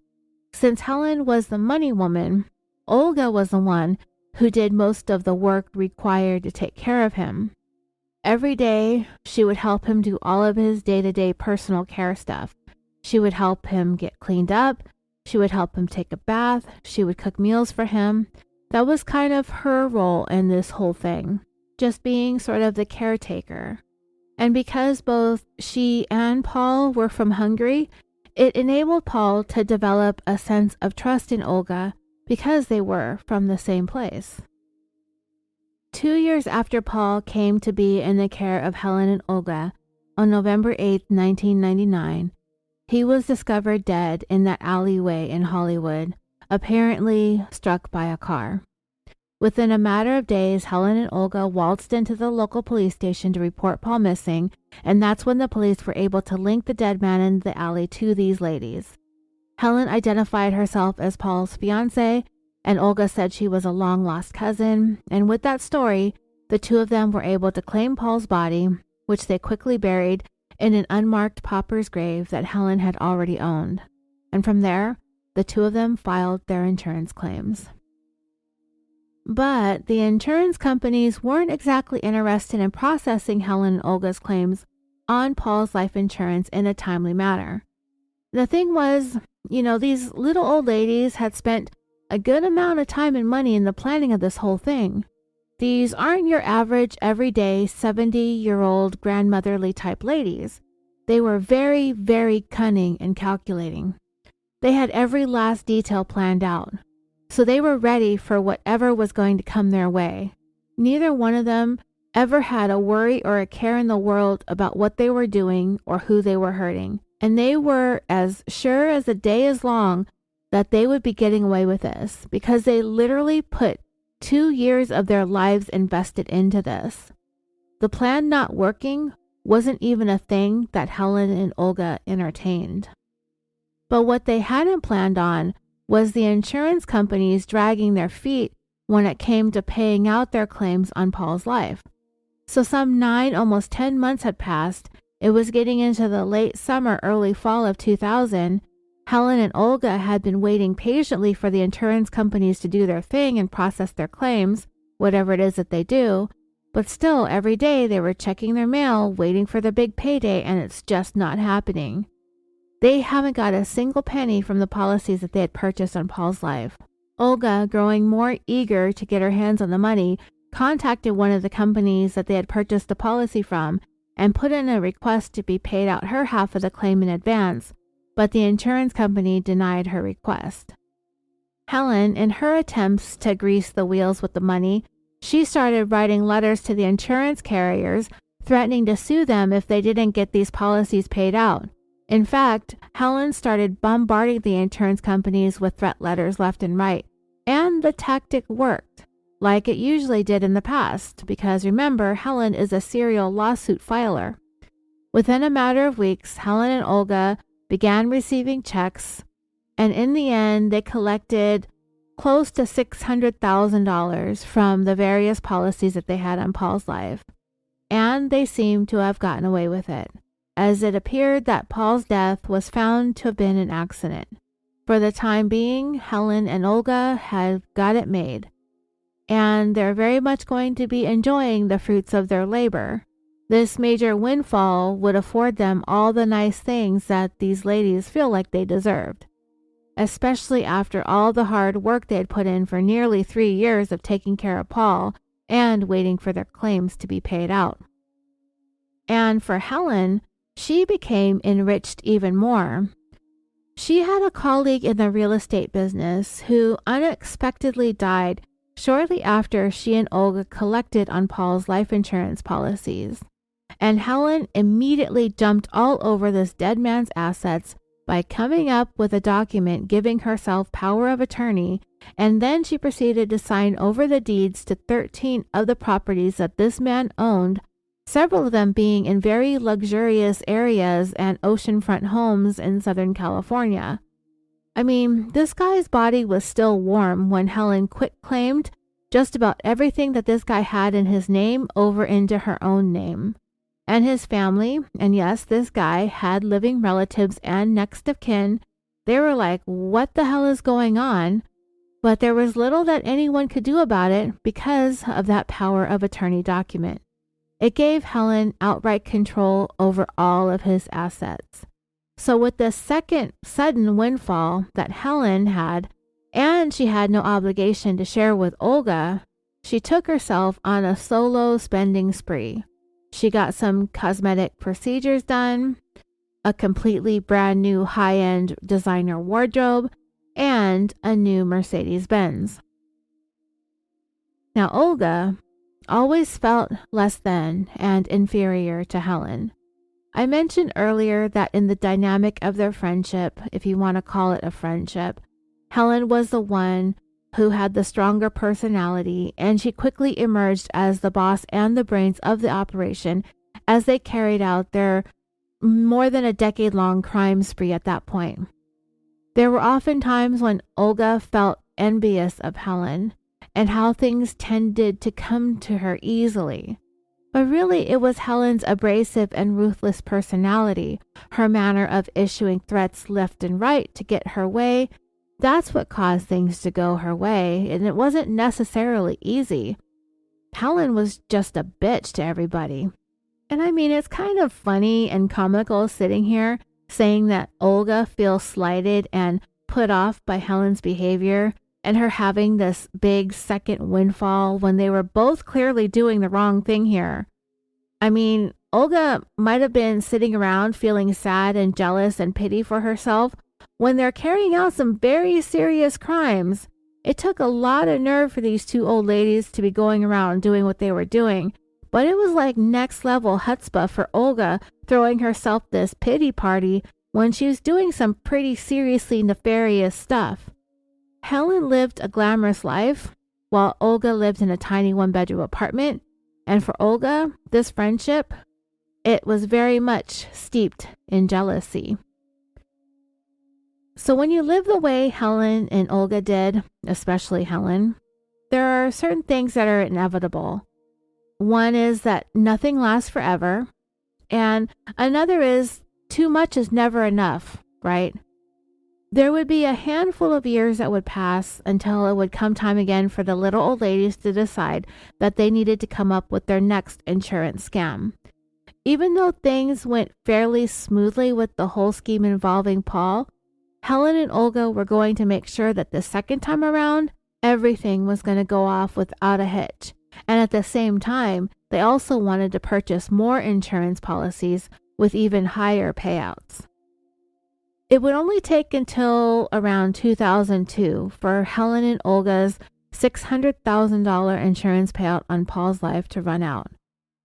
Since Helen was the money woman, Olga was the one who did most of the work required to take care of him. Every day, she would help him do all of his day-to-day personal care stuff. She would help him get cleaned up. She would help him take a bath. She would cook meals for him. That was kind of her role in this whole thing, just being sort of the caretaker. And because both she and Paul were from Hungary, it enabled Paul to develop a sense of trust in Olga because they were from the same place. 2 years after Paul came to be in the care of Helen and Olga, on November 8, 1999, he was discovered dead in that alleyway in Hollywood, apparently struck by a car. Within a matter of days, Helen and Olga waltzed into the local police station to report Paul missing, and that's when the police were able to link the dead man in the alley to these ladies. Helen identified herself as Paul's fiancée, and Olga said she was a long-lost cousin, and with that story, the two of them were able to claim Paul's body, which they quickly buried in an unmarked pauper's grave that Helen had already owned. And from there, the two of them filed their insurance claims. But the insurance companies weren't exactly interested in processing Helen and Olga's claims on Paul's life insurance in a timely manner. The thing was, these little old ladies had spent a good amount of time and money in the planning of this whole thing. These aren't your average, everyday, 70-year-old grandmotherly type ladies. They were very, very cunning and calculating. They had every last detail planned out, so they were ready for whatever was going to come their way. Neither one of them ever had a worry or a care in the world about what they were doing or who they were hurting, and they were as sure as the day is long that they would be getting away with this because they literally put 2 years of their lives invested into this. The plan not working wasn't even a thing that Helen and Olga entertained. But what they hadn't planned on was the insurance companies dragging their feet when it came to paying out their claims on Paul's life. So some 9, almost 10 months had passed. It was getting into the late summer, early fall of 2000. Helen and Olga had been waiting patiently for the insurance companies to do their thing and process their claims, whatever it is that they do. But still, every day they were checking their mail, waiting for the big payday, and it's just not happening. They haven't got a single penny from the policies that they had purchased on Paul's life. Olga, growing more eager to get her hands on the money, contacted one of the companies that they had purchased the policy from and put in a request to be paid out her half of the claim in advance, but the insurance company denied her request. Helen, in her attempts to grease the wheels with the money, she started writing letters to the insurance carriers, threatening to sue them if they didn't get these policies paid out. In fact, Helen started bombarding the insurance companies with threat letters left and right, and the tactic worked, like it usually did in the past, because remember, Helen is a serial lawsuit filer. Within a matter of weeks, Helen and Olga began receiving checks, and in the end, they collected close to $600,000 from the various policies that they had on Paul's life, and they seemed to have gotten away with it, as it appeared that Paul's death was found to have been an accident. For the time being, Helen and Olga had got it made, and they're very much going to be enjoying the fruits of their labor. This major windfall would afford them all the nice things that these ladies feel like they deserved, especially after all the hard work they had put in for nearly 3 years of taking care of Paul and waiting for their claims to be paid out. And for Helen, she became enriched even more. She had a colleague in the real estate business who unexpectedly died shortly after she and Olga collected on Paul's life insurance policies. And Helen immediately jumped all over this dead man's assets by coming up with a document giving herself power of attorney, and then she proceeded to sign over the deeds to 13 of the properties that this man owned, several of them being in very luxurious areas and oceanfront homes in Southern California. I mean, this guy's body was still warm when Helen quit-claimed just about everything that this guy had in his name over into her own name. And his family, and yes, this guy had living relatives and next of kin. They were like, what the hell is going on? But there was little that anyone could do about it because of that power of attorney document. It gave Helen outright control over all of his assets. So with the second sudden windfall that Helen had, and she had no obligation to share with Olga, she took herself on a solo spending spree. She got some cosmetic procedures done, a completely brand new high-end designer wardrobe, and a new Mercedes-Benz. Now Olga always felt less than and inferior to Helen. I mentioned earlier that in the dynamic of their friendship, if you want to call it a friendship, Helen was the one who had the stronger personality, and she quickly emerged as the boss and the brains of the operation as they carried out their more than a decade-long crime spree at that point. There were often times when Olga felt envious of Helen and how things tended to come to her easily. But really, it was Helen's abrasive and ruthless personality, her manner of issuing threats left and right to get her way. That's what caused things to go her way, and it wasn't necessarily easy. Helen was just a bitch to everybody. And I mean, it's kind of funny and comical sitting here saying that Olga feels slighted and put off by Helen's behavior and her having this big second windfall when they were both clearly doing the wrong thing here. I mean, Olga might have been sitting around feeling sad and jealous and pity for herself when they're carrying out some very serious crimes. It took a lot of nerve for these two old ladies to be going around doing what they were doing, but it was like next level chutzpah for Olga throwing herself this pity party when she was doing some pretty seriously nefarious stuff. Helen lived a glamorous life while Olga lived in a tiny one-bedroom apartment, and for Olga, this friendship, it was very much steeped in jealousy. So when you live the way Helen and Olga did, especially Helen, there are certain things that are inevitable. One is that nothing lasts forever, and another is too much is never enough, right? There would be a handful of years that would pass until it would come time again for the little old ladies to decide that they needed to come up with their next insurance scam. Even though things went fairly smoothly with the whole scheme involving Paul, Helen and Olga were going to make sure that the second time around, everything was going to go off without a hitch. And at the same time, they also wanted to purchase more insurance policies with even higher payouts. It would only take until around 2002 for Helen and Olga's $600,000 insurance payout on Paul's life to run out.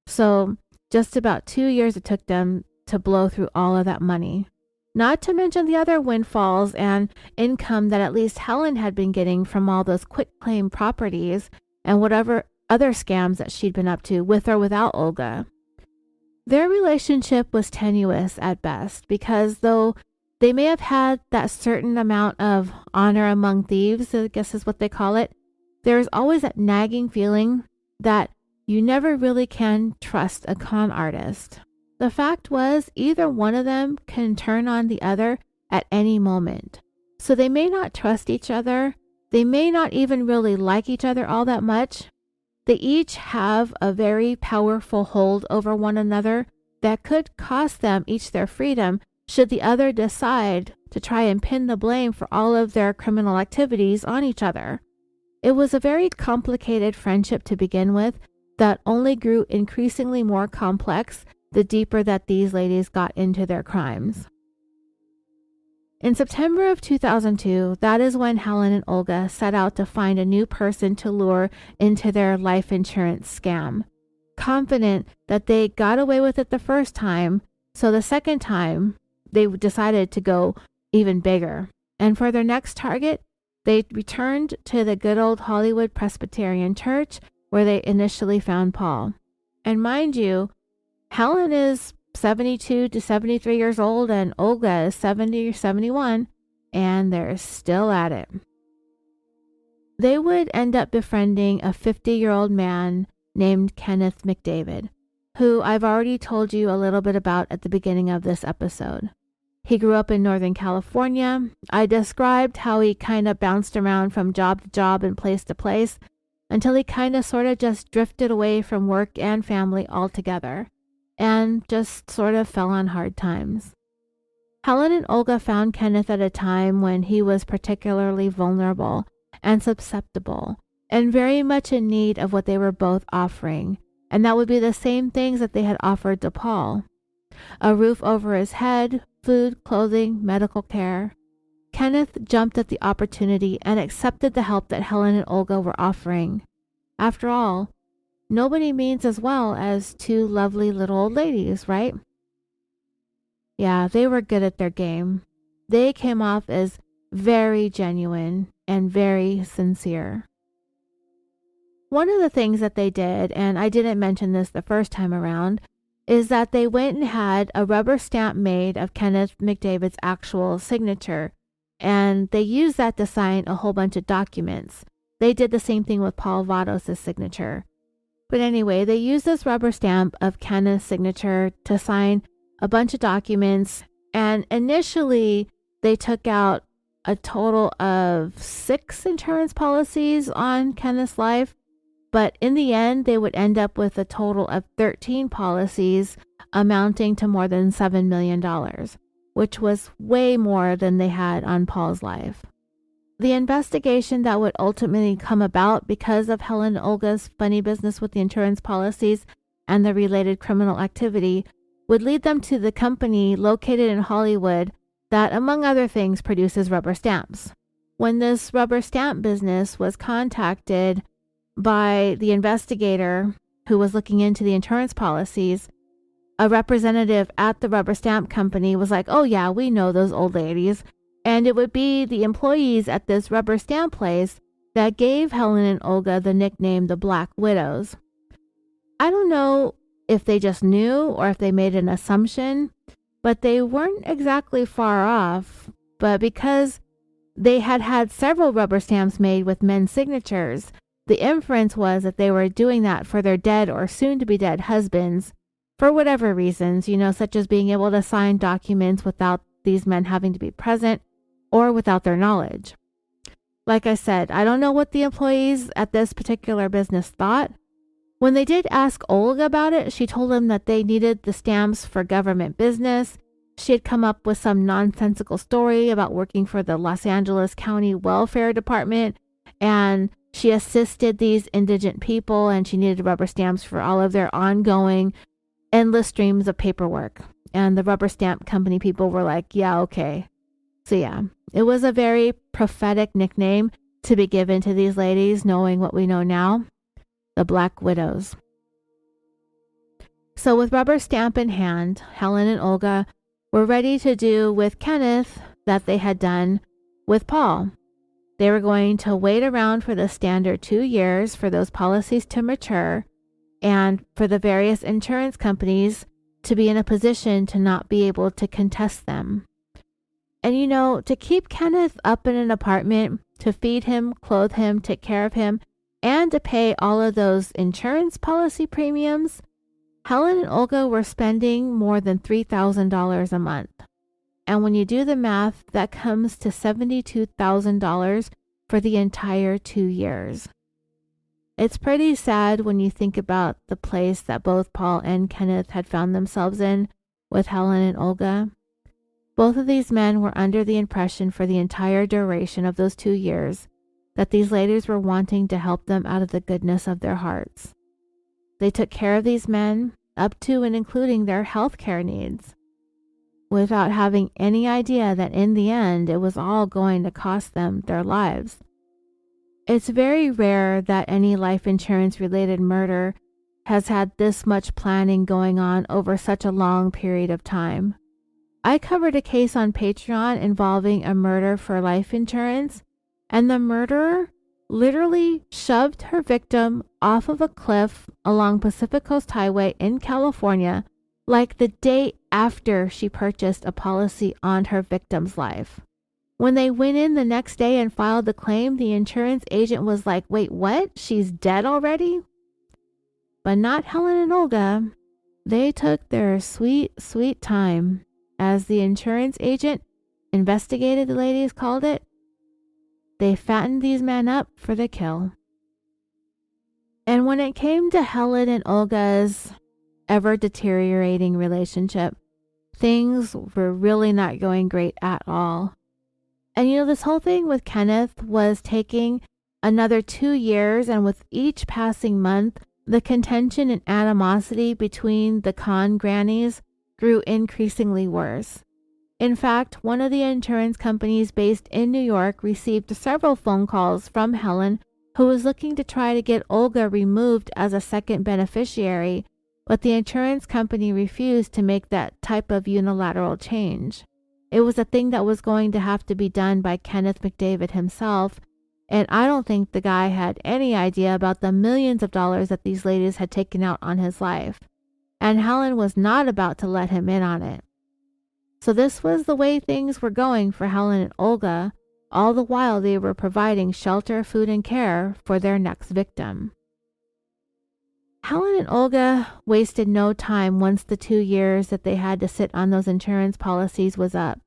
So just about 2 years it took them to blow through all of that money. Not to mention the other windfalls and income that at least Helen had been getting from all those quitclaim properties and whatever other scams that she'd been up to with or without Olga. Their relationship was tenuous at best because though they may have had that certain amount of honor among thieves, I guess is what they call it, there's always that nagging feeling that you never really can trust a con artist. The fact was, either one of them can turn on the other at any moment. So they may not trust each other. They may not even really like each other all that much. They each have a very powerful hold over one another that could cost them each their freedom should the other decide to try and pin the blame for all of their criminal activities on each other. It was a very complicated friendship to begin with that only grew increasingly more complex the deeper that these ladies got into their crimes. In September of 2002, that is when Helen and Olga set out to find a new person to lure into their life insurance scam. Confident that they got away with it the first time, so the second time they decided to go even bigger. And for their next target, they returned to the good old Hollywood Presbyterian Church where they initially found Paul. And mind you, Helen is 72 to 73 years old and Olga is 70 or 71, and they're still at it. They would end up befriending a 50-year-old man named Kenneth McDavid, who I've already told you a little bit about at the beginning of this episode. He grew up in Northern California. I described how he kind of bounced around from job to job and place to place until he kind of sort of just drifted away from work and family altogether and just sort of fell on hard times. Helen and Olga found Kenneth at a time when he was particularly vulnerable and susceptible and very much in need of what they were both offering, and that would be the same things that they had offered to Paul. A roof over his head, food, clothing, medical care. Kenneth jumped at the opportunity and accepted the help that Helen and Olga were offering. After all, nobody means as well as two lovely little old ladies, right? Yeah, they were good at their game. They came off as very genuine and very sincere. One of the things that they did, and I didn't mention this the first time around, is that they went and had a rubber stamp made of Kenneth McDavid's actual signature, and they used that to sign a whole bunch of documents. They did the same thing with Paul Vados' signature. But anyway, they used this rubber stamp of Kenneth's signature to sign a bunch of documents, and initially they took out a total of 6 insurance policies on Kenneth's life, but in the end they would end up with a total of 13 policies amounting to more than $7 million, which was way more than they had on Paul's life. The investigation that would ultimately come about because of Helen and Olga's funny business with the insurance policies and the related criminal activity would lead them to the company located in Hollywood that, among other things, produces rubber stamps. When this rubber stamp business was contacted by the investigator who was looking into the insurance policies, a representative at the rubber stamp company was like, "Oh yeah, we know those old ladies." And it would be the employees at this rubber stamp place that gave Helen and Olga the nickname the Black Widows. I don't know if they just knew or if they made an assumption, but they weren't exactly far off but because they had had several rubber stamps made with men's signatures, the inference was that they were doing that for their dead or soon-to-be-dead husbands for whatever reasons, such as being able to sign documents without these men having to be present or without their knowledge. Like I said, I don't know what the employees at this particular business thought. When they did ask Olga about it, she told them that they needed the stamps for government business. She had come up with some nonsensical story about working for the Los Angeles County Welfare Department, and she assisted these indigent people, and she needed rubber stamps for all of their ongoing endless streams of paperwork. And the rubber stamp company people were like, yeah, okay. So yeah, it was a very prophetic nickname to be given to these ladies, knowing what we know now, the Black Widows. So with rubber stamp in hand, Helen and Olga were ready to do with Kenneth that they had done with Paul. They were going to wait around for the standard 2 years for those policies to mature and for the various insurance companies to be in a position to not be able to contest them. And to keep Kenneth up in an apartment, to feed him, clothe him, take care of him, and to pay all of those insurance policy premiums, Helen and Olga were spending more than $3,000 a month. And when you do the math, that comes to $72,000 for the entire 2 years. It's pretty sad when you think about the place that both Paul and Kenneth had found themselves in with Helen and Olga. Both of these men were under the impression for the entire duration of those 2 years that these ladies were wanting to help them out of the goodness of their hearts. They took care of these men up to and including their health care needs, without having any idea that in the end it was all going to cost them their lives. It's very rare that any life insurance related murder has had this much planning going on over such a long period of time. I covered a case on Patreon involving a murder for life insurance, and the murderer literally shoved her victim off of a cliff along Pacific Coast Highway in California, like the day after she purchased a policy on her victim's life. When they went in the next day and filed the claim, the insurance agent was like, wait, what? She's dead already? But not Helen and Olga. They took their sweet, sweet time. As the insurance agent investigated, the ladies called it, they fattened these men up for the kill. And when it came to Helen and Olga's ever-deteriorating relationship, things were really not going great at all. And this whole thing with Kenneth was taking another 2 years, and with each passing month, the contention and animosity between the con grannies grew increasingly worse. In fact, one of the insurance companies based in New York received several phone calls from Helen, who was looking to try to get Olga removed as a second beneficiary, but the insurance company refused to make that type of unilateral change. It was a thing that was going to have to be done by Kenneth McDavid himself, and I don't think the guy had any idea about the millions of dollars that these ladies had taken out on his life, and Helen was not about to let him in on it. So this was the way things were going for Helen and Olga, all the while they were providing shelter, food, and care for their next victim. Helen and Olga wasted no time once the 2 years that they had to sit on those insurance policies was up,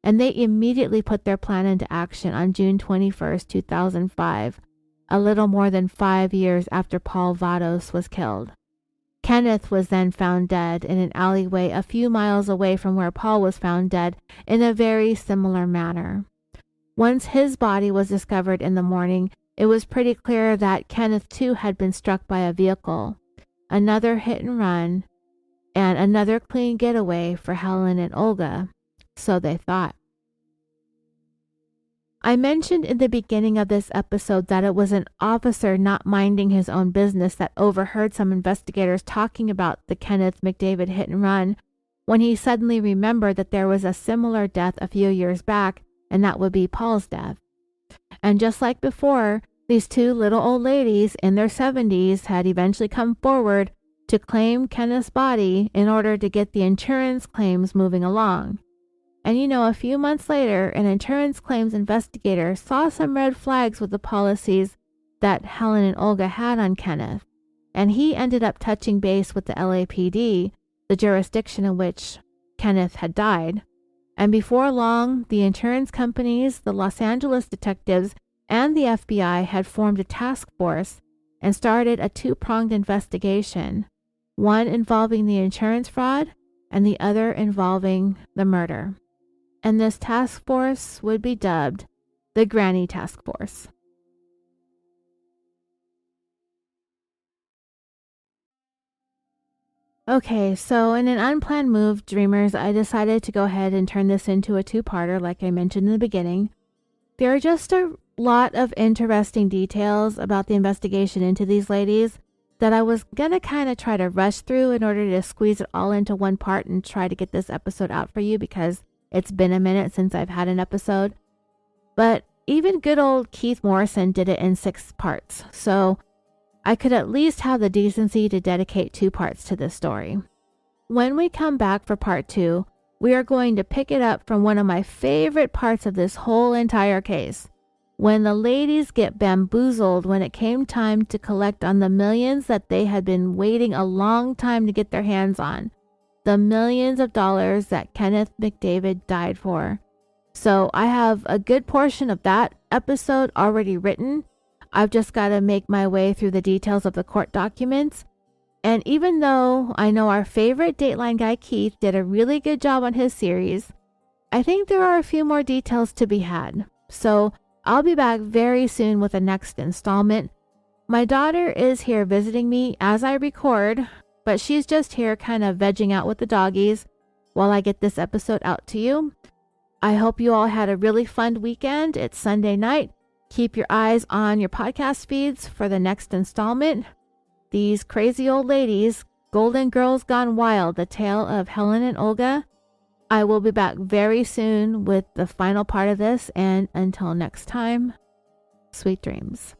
and they immediately put their plan into action on June 21st, 2005, a little more than 5 years after Paul Vados was killed. Kenneth was then found dead in an alleyway a few miles away from where Paul was found dead in a very similar manner. Once his body was discovered in the morning, it was pretty clear that Kenneth too had been struck by a vehicle. Another hit and run, and another clean getaway for Helen and Olga, so they thought. I mentioned in the beginning of this episode that it was an officer not minding his own business that overheard some investigators talking about the Kenneth McDavid hit and run, when he suddenly remembered that there was a similar death a few years back, and that would be Paul's death. And just like before, these two little old ladies in their 70s had eventually come forward to claim Kenneth's body in order to get the insurance claims moving along. And a few months later, an insurance claims investigator saw some red flags with the policies that Helen and Olga had on Kenneth, and he ended up touching base with the LAPD, the jurisdiction in which Kenneth had died. And before long, the insurance companies, the Los Angeles detectives, and the FBI had formed a task force and started a two-pronged investigation, one involving the insurance fraud and the other involving the murder. And this task force would be dubbed the Granny Task Force. Okay, so in an unplanned move, Dreamers, I decided to go ahead and turn this into a two-parter like I mentioned in the beginning. There are just a lot of interesting details about the investigation into these ladies that I was going to kind of try to rush through in order to squeeze it all into one part and try to get this episode out for you because it's been a minute since I've had an episode. But even good old Keith Morrison did it in 6 parts, so I could at least have the decency to dedicate 2 parts to this story. When we come back for part 2, we are going to pick it up from one of my favorite parts of this whole entire case, when the ladies get bamboozled when it came time to collect on the millions that they had been waiting a long time to get their hands on, the millions of dollars that Kenneth McDavid died for. So I have a good portion of that episode already written. I've just got to make my way through the details of the court documents. And even though I know our favorite Dateline guy Keith did a really good job on his series, I think there are a few more details to be had. So I'll be back very soon with the next installment. My daughter is here visiting me as I record, but she's just here kind of vegging out with the doggies while I get this episode out to you. I hope you all had a really fun weekend. It's Sunday night. Keep your eyes on your podcast feeds for the next installment. These crazy old ladies, Golden Girls Gone Wild, the tale of Helen and Olga. I will be back very soon with the final part of this, and until next time, sweet dreams.